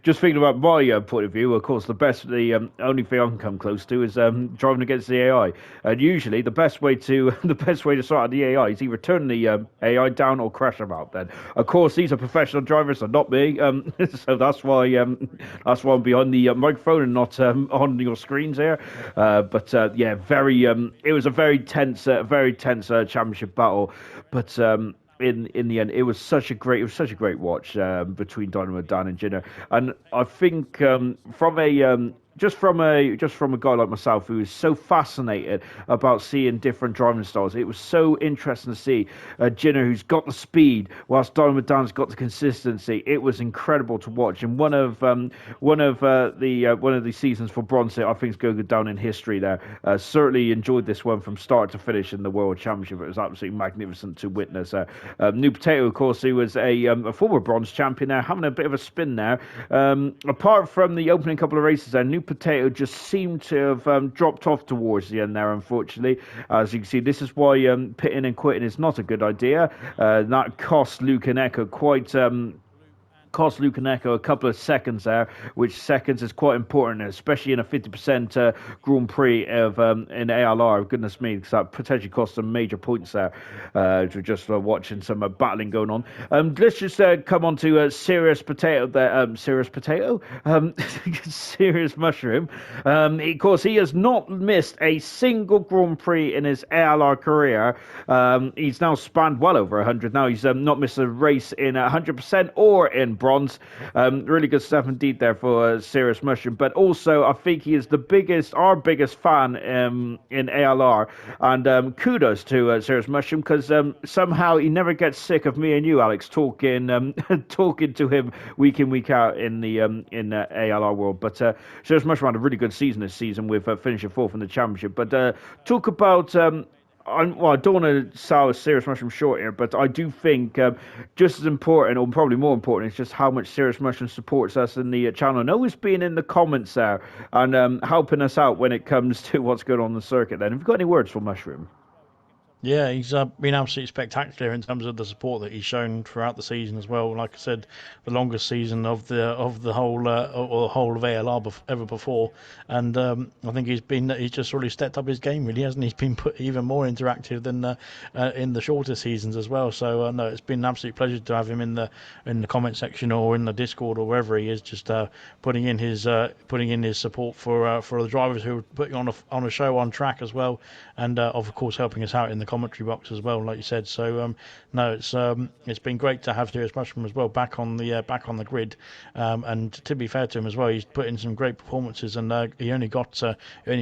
S1: just thinking about my point of view. Of course, the only thing I can come close to is driving against the AI. And usually, the best way to sort out the AI is either turn the AI down or crash them out. Then, of course, these are professional drivers, and not me. So that's why I'm behind the microphone and not on your screens here. Very. It was a very tense championship battle, but. In the end, it was such a great watch between Dynamo Dan and Jinner, and I think from a just from a guy like myself who is so fascinated about seeing different driving styles, it was so interesting to see Jinner, who's got the speed, whilst Dynamo Dan's got the consistency. It was incredible to watch, and one of the seasons for Bronze, I think, is going to go down in history. There, certainly enjoyed this one from start to finish in the World Championship. It was absolutely magnificent to witness. New Potato, of course, who was a former bronze champion there, having a bit of a spin there. Apart from the opening couple of races there, New Potato just seemed to have dropped off towards the end there, unfortunately. As you can see, this is why pitting and quitting is not a good idea. That cost Luke and Echo quite cost Lukaneko a couple of seconds there, which seconds is quite important, especially in a 50% Grand Prix of in ALR. Goodness me, because that potentially cost some major points there. Just watching some battling going on. Let's just come on to Serious Potato there. Serious Potato? Serious Mushroom. Of course, he has not missed a single Grand Prix in his ALR career. He's now spanned well over 100 now. He's not missed a race in 100% or in bronze. Really good stuff indeed there for Serious Mushroom. But also, I think he is our biggest fan in ALR. And kudos to Serious Mushroom, because somehow he never gets sick of me and you, Alex, talking to him week in, week out in the ALR world. But Serious Mushroom had a really good season this season with finishing fourth in the championship. But talk about... I don't want to sour Serious Mushroom short here, but I do think just as important, or probably more important, is just how much Serious Mushroom supports us in the channel, and always being in the comments there and helping us out when it comes to what's going on the circuit. Then, have you got any words for Mushroom?
S2: Yeah, he's been absolutely spectacular in terms of the support that he's shown throughout the season as well. Like I said, the longest season of the whole or the whole of ALR ever before, and I think he's just really stepped up his game, really, hasn't he? He's been even more interactive than in the shorter seasons as well. So no, it's been an absolute pleasure to have him in the comment section or in the Discord or wherever he is, just putting in his support for the drivers who are putting on a show on track as well, and of course helping us out in the commentary box as well, like you said. So no, it's been great to have Serious Mushroom as well back on the grid, and to be fair to him as well, he's put in some great performances, and he only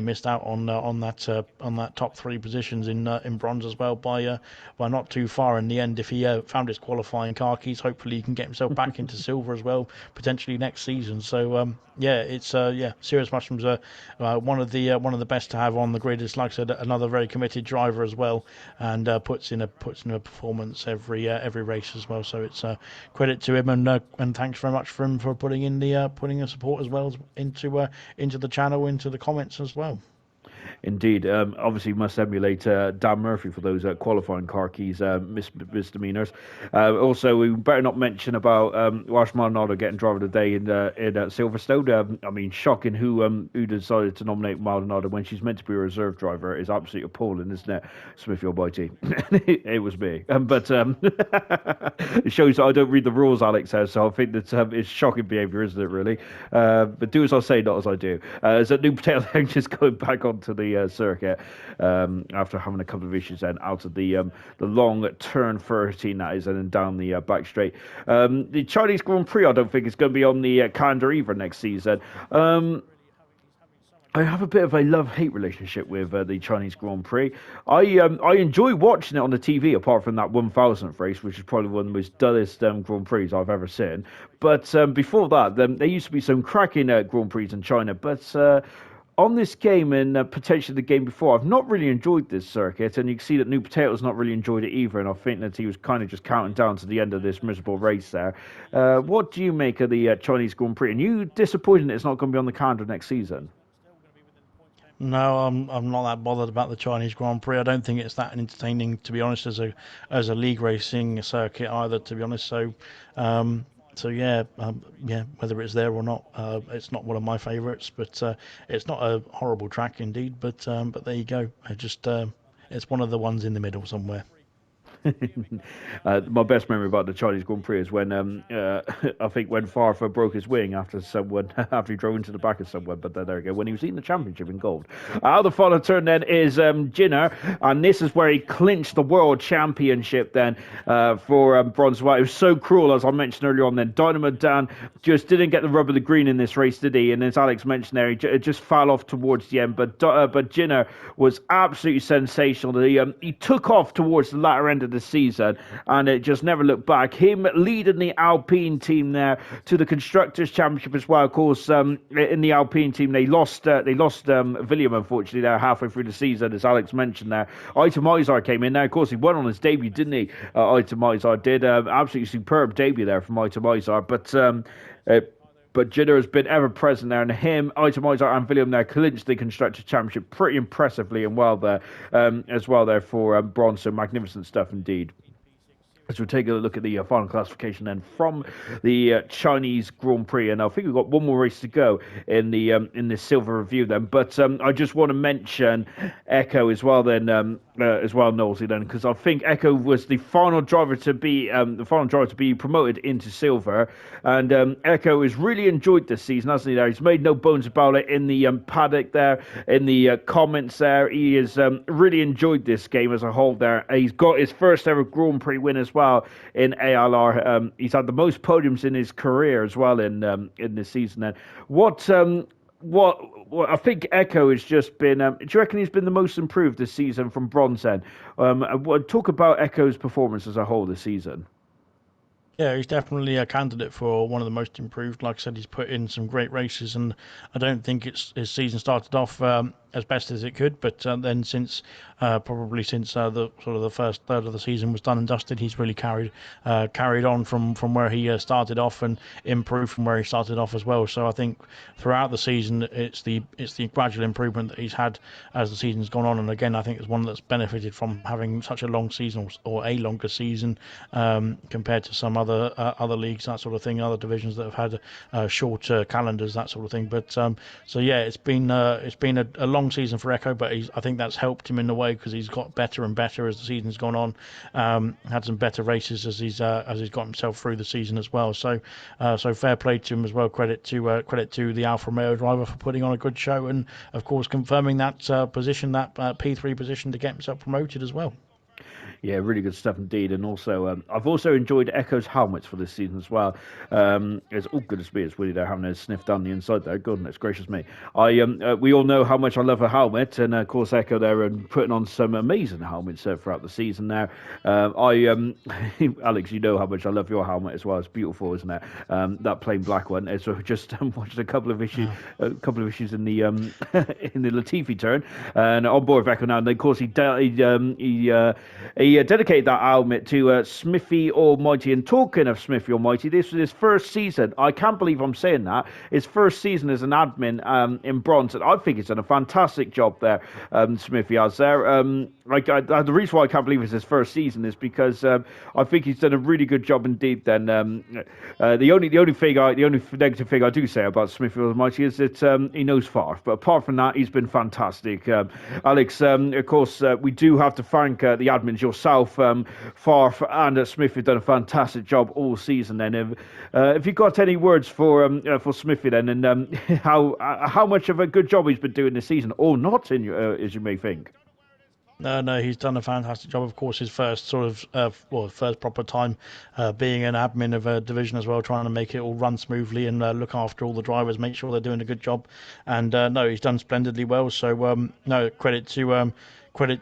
S2: missed out on that top three positions in bronze as well by not too far in the end. If he found his qualifying car keys, hopefully he can get himself back into silver as well, potentially next season. So Serious Mushroom's one of the best to have on the grid. It's like I said, another very committed driver as well, and puts in a performance every race as well. So it's credit to him, and thanks very much for him for putting in the support as well into the channel, into the comments as well.
S1: Indeed. Obviously, you must emulate Dan Murphy for those qualifying car keys misdemeanors. Also, we better not mention about Wash Maldonado getting driver of the day in Silverstone. I mean, shocking who decided to nominate Maldonado when she's meant to be a reserve driver is absolutely appalling, isn't it? Smithy Almighty. It was me. But it shows that I don't read the rules, Alex says, so I think that it's shocking behaviour, isn't it, really? But do as I say, not as I do. As a new potato just going back onto the circuit after having a couple of issues then out of the long turn 13 that is, and then down the back straight. The Chinese Grand Prix I don't think is going to be on the calendar either next season. I have a bit of a love-hate relationship with the Chinese Grand Prix. I enjoy watching it on the TV, apart from that 1000th race, which is probably one of the most dullest Grand Prix I've ever seen. But before that, there used to be some cracking Grand Prix in China, but on this game and potentially the game before, I've not really enjoyed this circuit, and you can see that New Potato's not really enjoyed it either, and I think that he was kind of just counting down to the end of this miserable race there. What do you make of the Chinese Grand Prix? And you disappointed it's not going to be on the calendar next season?
S2: No, I'm not that bothered about the Chinese Grand Prix. I don't think it's that entertaining, to be honest, as a league racing circuit either, to be honest. So whether it's there or not, it's not one of my favourites, but it's not a horrible track indeed. But there you go. It's one of the ones in the middle somewhere.
S1: My best memory about the Chinese Grand Prix is when I think when Farfa broke his wing after he drove into the back of someone. But there we go. When he was eating the championship in gold. Out of the final turn then is Jinner, and this is where he clinched the world championship then for bronze. It was so cruel, as I mentioned earlier on. Then Dynamo Dan just didn't get the rub of the green in this race, did he? And as Alex mentioned there, it just fell off towards the end. But Jinner was absolutely sensational. He took off towards the latter end of the season, and it just never looked back. Him leading the Alpine team there to the Constructors' Championship as well. Of course, in the Alpine team, they lost William, unfortunately, there halfway through the season, as Alex mentioned there. Itemizar came in there. Of course, he won on his debut, didn't he? Itemizar did. Absolutely superb debut there from Itemizar, but Jinner has been ever present there, and him, Itemizar, and William there clinched the Constructors' Championship pretty impressively and well there, as well there for bronze. So magnificent stuff indeed. as we take a look at the final classification then from the Chinese Grand Prix, and I think we've got one more race to go in the silver review then. But I just want to mention Echo as well then, as well, Knowlesy then, because I think Echo was the final driver to be promoted into silver, and Echo has really enjoyed this season, hasn't he? There, he's made no bones about it in the paddock there, in the comments there. He has really enjoyed this game as a whole. There, he's got his first ever Grand Prix win as well in ALR. He's had the most podiums in his career as well in this season. Then, what I think Echo has just been. Do you reckon he's been the most improved this season from bronze? Then, talk about Echo's performance as a whole this season.
S2: Yeah, he's definitely a candidate for one of the most improved. Like I said, he's put in some great races, and I don't think his season started off as best as it could. But then probably since the sort of the first third of the season was done and dusted, he's really carried on from where he started off and improved from where he started off as well. So I think throughout the season, it's the gradual improvement that he's had as the season's gone on. And again, I think it's one that's benefited from having such a long season or a longer season compared to some other leagues, that sort of thing, other divisions that have had shorter calendars, that sort of thing. But so yeah, it's been a long season for Echo, but I think that's helped him in a way because he's got better and better as the season's gone on. Had some better races as he's got himself through the season as well. So fair play to him as well. Credit to the Alfa Romeo driver for putting on a good show and of course confirming that position, that P3 position to get himself promoted as well.
S1: Yeah, really good stuff indeed. And also, I've also enjoyed Echo's helmets for this season as well. It's all good to me. It's really there having a sniff down the inside there. Goodness gracious me. We all know how much I love a helmet, and of course Echo there and putting on some amazing helmets throughout the season there. Alex, you know how much I love your helmet as well. It's beautiful, isn't it? That plain black one. So just watched a couple of issues in the in the Latifi turn, and on board with Echo now. And of course he dedicated that helmet to Smithy Almighty. And talking of Smithy Almighty, this was his first season. I can't believe I'm saying that. His first season as an admin in bronze. And I think he's done a fantastic job there, Smithy has there. The reason why I can't believe it's his first season is because I think he's done a really good job indeed. Then the only negative thing I do say about Smithy Almighty is that he knows Farf. But apart from that, he's been fantastic. Alex, of course, we do have to thank the admins yourself, Farf and Smith, have done a fantastic job all season. Then, if you've got any words for Smithy, then, and how much of a good job he's been doing this season, or not, as you may think.
S2: No, he's done a fantastic job. Of course, his first first proper time being an admin of a division as well, trying to make it all run smoothly and look after all the drivers, make sure they're doing a good job. And no, he's done splendidly well. So no, credit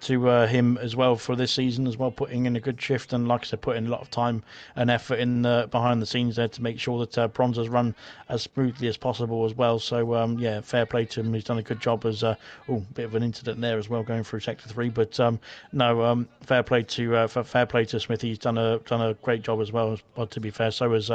S2: to him as well for this season as well, putting in a good shift and, like I said, putting a lot of time and effort in behind the scenes there to make sure that Bronze's run as smoothly as possible as well. So yeah, fair play to him. He's done a good job as bit of an incident there as well going through sector 3, but no, fair play to Smithy. He's done a great job as well. But to be fair, so has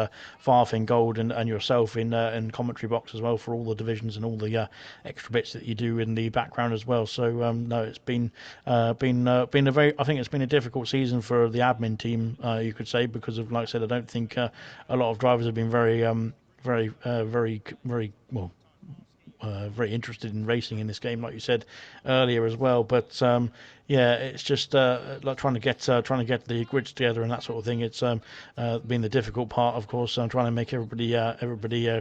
S2: Farf in gold and yourself in commentary box as well for all the divisions and all the extra bits that you do in the background as well. So no, it's been a very, I think it's been a difficult season for the admin team, you could say, because of, like I said, I don't think a lot of drivers have been very very interested in racing in this game, like you said earlier as well. But yeah, it's just like trying to get the grids together and that sort of thing. It's been the difficult part, of course. Trying to make everybody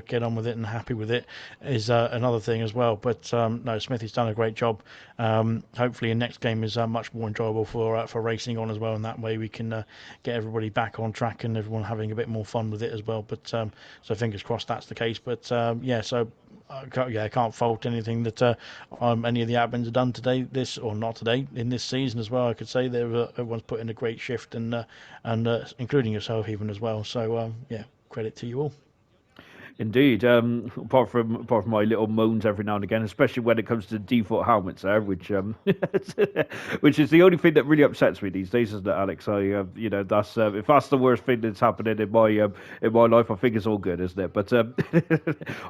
S2: get on with it and happy with it is another thing as well. But no, Smithy's done a great job. Hopefully, the next game is much more enjoyable for racing on as well, and that way we can get everybody back on track and everyone having a bit more fun with it as well. But so fingers crossed that's the case. But yeah, so. I can't fault anything that any of the admins have done today, in this season as well. I could say everyone's put in a great shift, and including yourself even as well. So yeah, credit to you all.
S1: Indeed. Apart from my little moans every now and again, especially when it comes to default helmets there, which which is the only thing that really upsets me these days, isn't it, Alex? That's if that's the worst thing that's happening in my life, I think it's all good, isn't it? But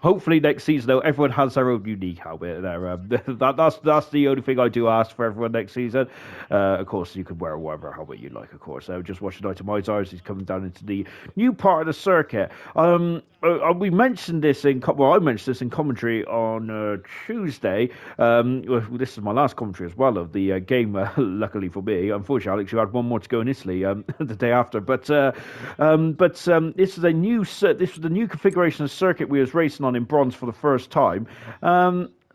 S1: hopefully next season, though, everyone has their own unique helmet there. That's the only thing I do ask for everyone next season. Of course, you can wear whatever helmet you like. Of course, just watching Itemize ours. He's coming down into the new part of the circuit. We mentioned this I mentioned this in commentary on Tuesday. This is my last commentary as well of the game. Luckily for me, unfortunately, Alex, you had one more to go in Italy the day after. But this is a new this was the new configuration of circuit we was racing on in bronze for the first time.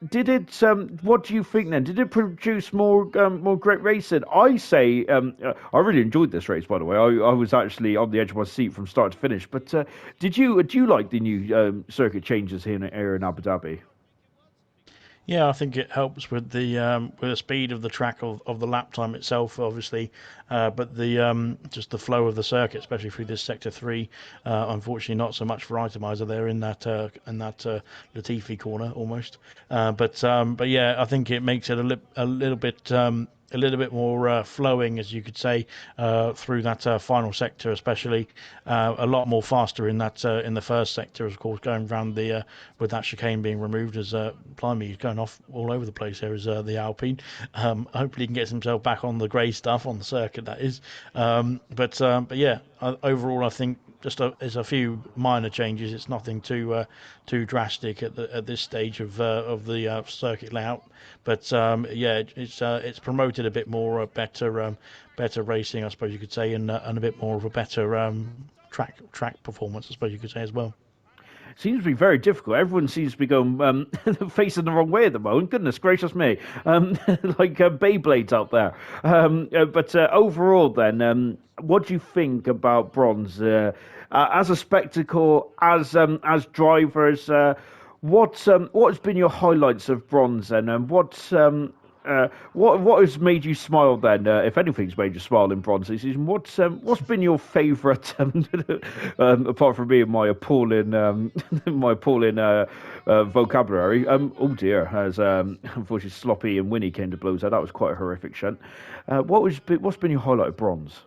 S1: Did it? What do you think then? Did it produce more great racing? I say I really enjoyed this race. By the way, I was actually on the edge of my seat from start to finish. But do you like the new circuit changes here in Abu Dhabi?
S2: Yeah, I think it helps with the speed of the track of the lap time itself, obviously, but the just the flow of the circuit, especially through this sector 3. Unfortunately, not so much for Itemizer there in that Latifi corner almost. But yeah, I think it makes it a little bit. A little bit more flowing, as you could say, through that final sector, especially a lot more faster in the first sector, of course, going around the with that chicane being removed as Blimey, going off all over the place here as the Alpine. Hopefully, he can get himself back on the grey stuff on the circuit. That is, but yeah, overall, I think there's a few minor changes. It's nothing too drastic at this stage of the circuit layout. But yeah, it's promoted a bit more better racing, I suppose you could say, and a bit more of a better track performance, I suppose you could say as well.
S1: Seems to be very difficult. Everyone seems to be going facing the wrong way at the moment. Goodness gracious me, like Beyblades out there. But overall, then, what do you think about bronze as a spectacle, as drivers? What has been your highlights of bronze, and what has made you smile then? If anything's made you smile in bronze this season, what's been your favourite? Apart from me and my appalling vocabulary. Oh dear, as unfortunately Sloppy and Winnie came to blows there. That was quite a horrific shunt. What's been your highlight of bronze?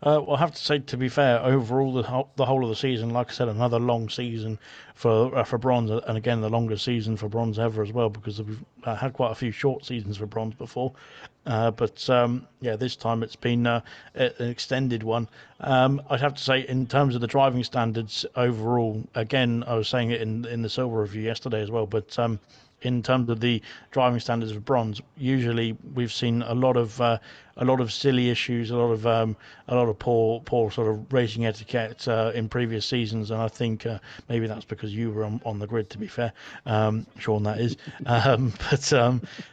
S2: Well, I have to say, to be fair, overall, the whole of the season, like I said, another long season for bronze, and again, the longest season for bronze ever as well, because we've had quite a few short seasons for bronze before. But yeah, this time it's been an extended one. I'd have to say, in terms of the driving standards overall, again, I was saying it in the silver review yesterday as well, but in terms of the driving standards of bronze, usually we've seen a lot of silly issues, a lot of poor sort of racing etiquette in previous seasons, and I think maybe that's because you were on the grid. To be fair, Sean, that is.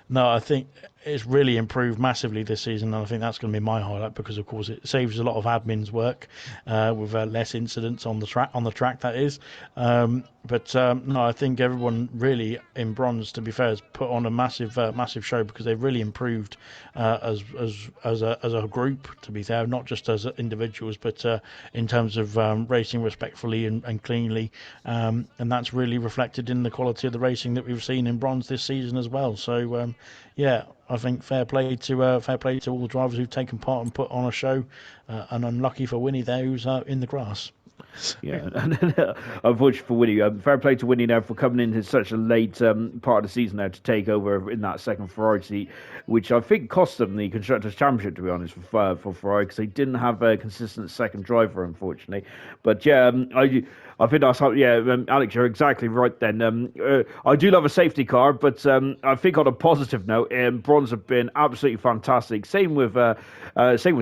S2: No, I think it's really improved massively this season, and I think that's going to be my highlight because, of course, it saves a lot of admin's work with less incidents on the track. That is. No, I think everyone really in bronze, to be fair, has put on a massive show because they've really improved as a group. To be fair, not just as individuals, but in terms of racing respectfully and cleanly, and that's really reflected in the quality of the racing that we've seen in bronze this season as well. So yeah, I think fair play to all the drivers who've taken part and put on a show, and unlucky for Winnie there, who's in the grass.
S1: Yeah, unfortunately for Winnie, fair play to Winnie now for coming in such a late part of the season now to take over in that second Ferrari seat, which I think cost them the Constructors' Championship, to be honest, for Ferrari, because they didn't have a consistent second driver, unfortunately. But yeah, I think that's how, yeah, Alex, you're exactly right then. I do love a safety car, but I think on a positive note, bronze have been absolutely fantastic. Same with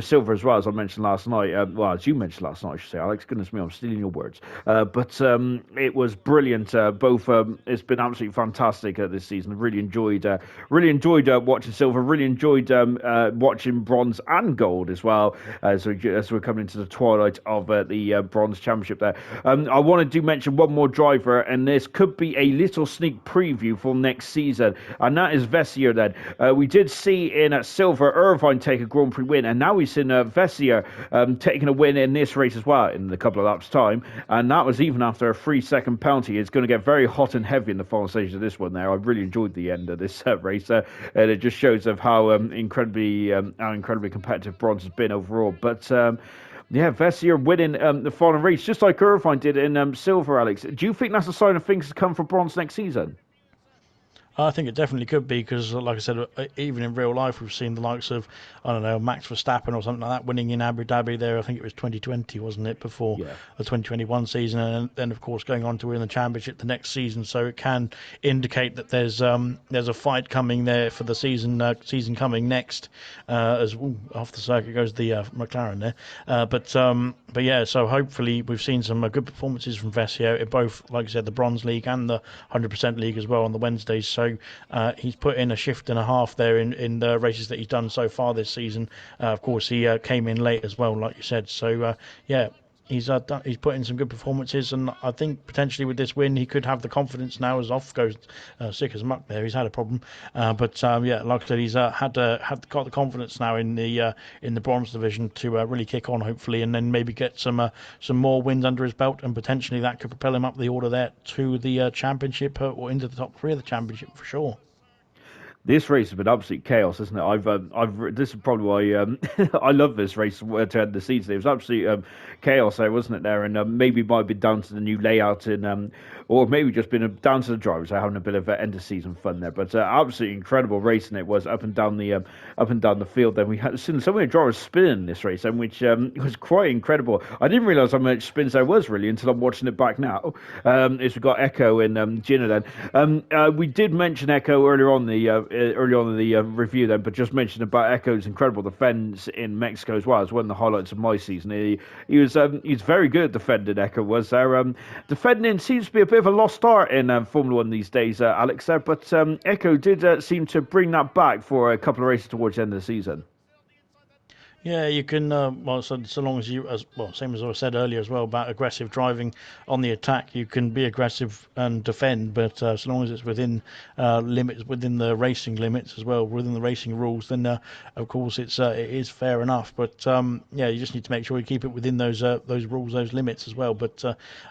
S1: silver as well, as I mentioned last night. Well, as you mentioned last night, I should say, Alex. Goodness me, I'm stealing your words. But it was brilliant. Both it's been absolutely fantastic this season. I really enjoyed watching silver. Really enjoyed watching bronze and gold as well as we're coming into the twilight of the bronze championship there. I want to mention one more driver, and this could be a little sneak preview for next season, and that is Vessier. Then we did see in Silver Irvine take a Grand Prix win, and now we've seen Vessier taking a win in this race as well in a couple of laps' time, and that was even after a 3-second penalty. It's going to get very hot and heavy in the final stage of this one. There, I really enjoyed the end of this race, and it just shows of how incredibly competitive Bronze has been overall. But yeah, Vessier winning the final race, just like Irvine did in Silver, Alex. Do you think that's a sign of things to come for Bronze next season?
S2: I think it definitely could be because, like I said, even in real life, we've seen the likes of, I don't know, Max Verstappen or something like that winning in Abu Dhabi there. I think it was 2020, wasn't it, before the 2021 season, and then, of course, going on to win the championship the next season. So it can indicate that there's a fight coming there for the season coming next. As off the circuit goes the McLaren there, but yeah. So hopefully we've seen some good performances from Vessier in both, like I said, the Bronze League and the 100% League as well on the Wednesdays. So he's put in a shift and a half there in the races that he's done so far this season. Of course, he came in late as well, like you said. So, yeah, he's put in some good performances, and I think potentially with this win, he could have the confidence now as off goes sick as muck there. He's had a problem. But yeah, like I said, he's got the confidence now in the bronze division to really kick on, hopefully, and then maybe get some more wins under his belt, and potentially that could propel him up the order there to the championship or into the top 3 of the championship for sure.
S1: This race has been absolute chaos, isn't it? This is probably why I love this race to end the season. It was absolute chaos there, wasn't it? There, and maybe it might have been down to the new layout or maybe just been down to the drivers having a bit of end of season fun there. But absolutely incredible racing it was up and down the field. Then we had seen so many drivers spinning in this race, and which was quite incredible. I didn't realise how much spins there was really until I'm watching it back now. As we got Echo and Gina then. We did mention Echo earlier on in the review then, but just mentioned about Echo's incredible defense in Mexico as well. It's one of the highlights of my season. He's very good at defending. Echo was there. Defending seems to be a bit of a lost art in Formula One these days, Alex. But Echo did seem to bring that back for a couple of races towards the end of the season.
S2: Yeah, you can. So long as same as I said earlier as well about aggressive driving on the attack, you can be aggressive and defend. But so long as it's within limits, within the racing limits as well, within the racing rules, then of course it is fair enough. But yeah, you just need to make sure you keep it within those rules, those limits as well. But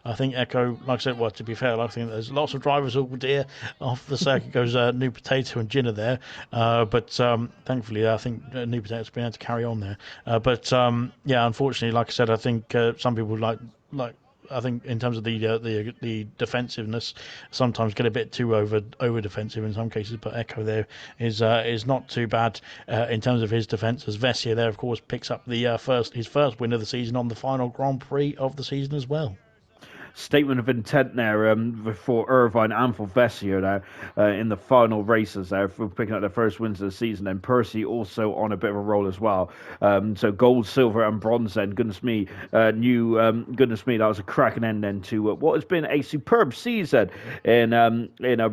S2: I think Echo, like I said, well, to be fair, I think there's lots of drivers all dear off the circuit goes New Potato and Ginner there. But thankfully, I think New Potato's been able to carry on there. Yeah, unfortunately, like I said, I think some people like I think in terms of the defensiveness, sometimes get a bit too over defensive in some cases. But Echo there is not too bad in terms of his defence. As Vessier there, of course, picks up his first win of the season on the final Grand Prix of the season as well.
S1: Statement of intent there for Irvine and for Vessier now in the final races there for picking up their first wins of the season. And Percy also on a bit of a roll as well. So gold, silver, and bronze. Then goodness me, that was a cracking end then to what has been a superb season in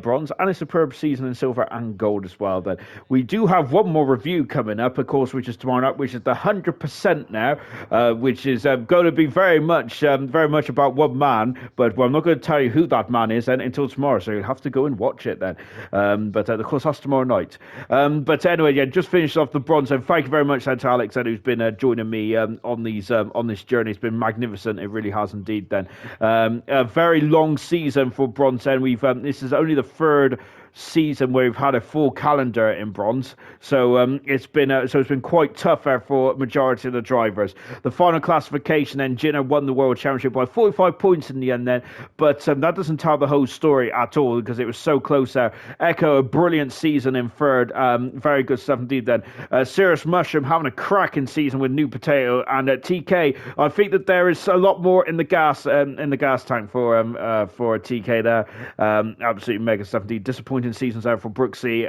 S1: bronze and a superb season in silver and gold as well. Then we do have one more review coming up, of course, which is tomorrow night, which is the 100% now, which is going to be very much about one man. But I'm not going to tell you who that man is until tomorrow, so you'll have to go and watch it then. But of course, that's tomorrow night. But anyway, yeah, just finished off the bronze. And thank you very much to Alex, who's been joining me on this journey. It's been magnificent. It really has indeed. Then a very long season for bronze. And this is only the third season where we've had a full calendar in bronze, so it's been quite tough for majority of the drivers. The final classification, then Ginner won the world championship by 45 points in the end then, but that doesn't tell the whole story at all because it was so close there. Echo, a brilliant season in third, very good stuff indeed then. Cirrus Mushroom having a cracking season with New Potato, and TK, I think that there is a lot more in the gas tank for TK there. Absolutely mega stuff indeed. Disappointing disappointing seasons there for Brooksy,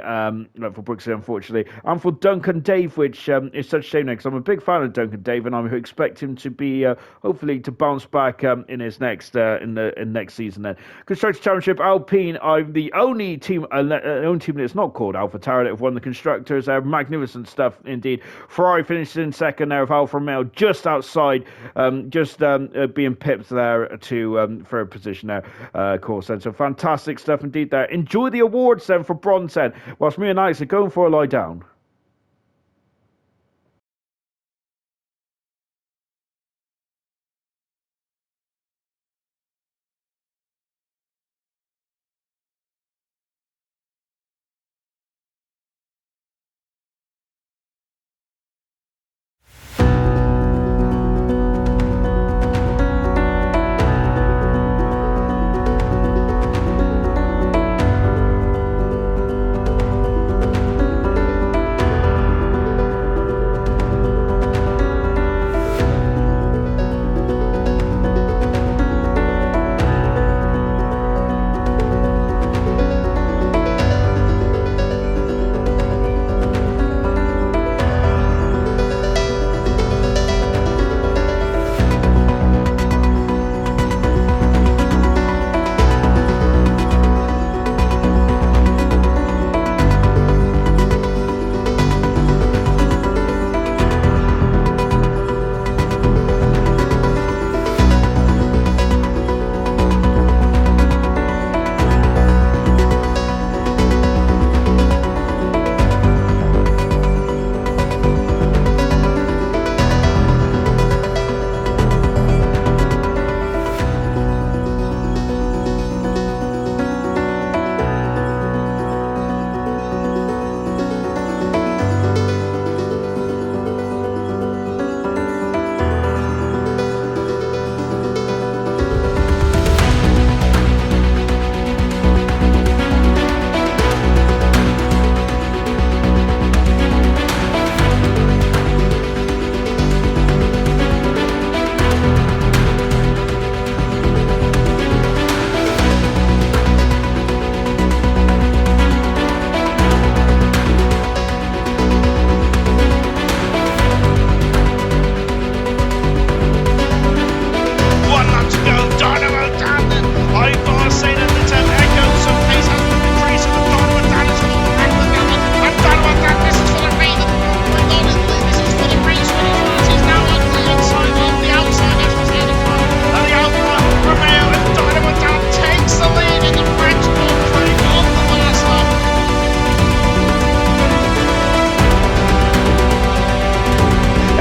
S1: unfortunately, and for Duncan Dave, which is such a shame because I'm a big fan of Duncan Dave, and I expect him to be hopefully to bounce back in his next next season. Then Constructors Championship Alpine, I'm the only team that's not called AlphaTauri that have won the constructors. Magnificent stuff indeed. Ferrari finished in second there with Alfa Romeo just outside, being pipped there to third position there. Of course, then so fantastic stuff indeed there. Enjoy the awards then for bronze then, whilst me and Alex are going for a lie down.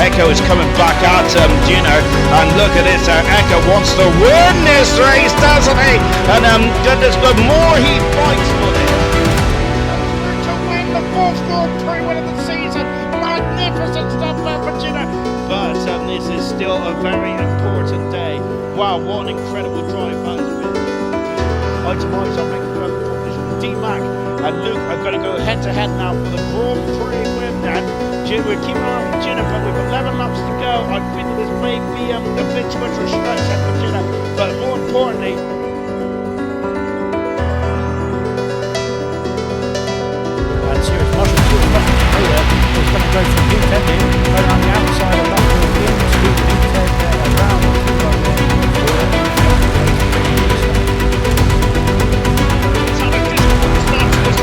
S3: Echo is coming back at Gino, and look at this, Echo wants to win this race, doesn't he? And goodness, the more he fights for it. To win the 4th Grand Prix win of the season, magnificent stuff there for Gino. But this is still a very important day. Wow, what an incredible drive that has been. Itemise up in D-Mac and Luke are going to go head-to-head now for the Grand Prix win then. We're keeping on with Gino, but we've 11 laps to go. I think that this may be a bit too much of a stretch for Gino, but more importantly,
S2: and Sirius Marshall is going to go from P10 around the outside of that into P10 around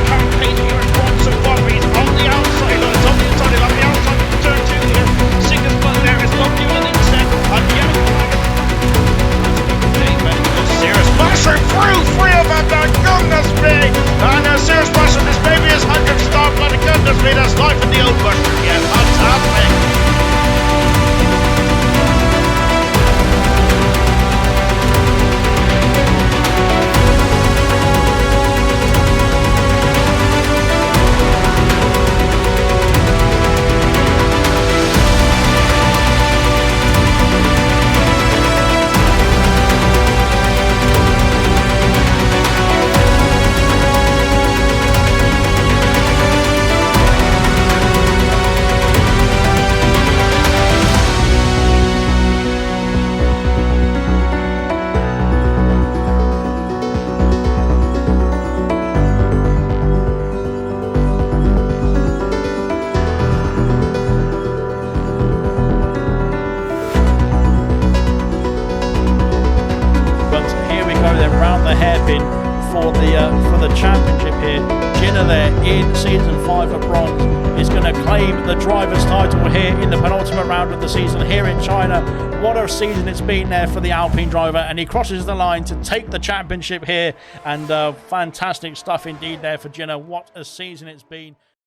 S3: campaign here at Bronze Bobby's on the outside, it's on the inside, on the outside of turn 2 here. Singer's button there is not giving an instep.
S2: pin for the championship here. Jinner there in season 5 of bronze is going to claim the driver's title here in the penultimate round of the season here in China. What a season it's been there for the Alpine driver, and he crosses the line to take the championship here, and fantastic stuff indeed there for Jinner. What a season it's been.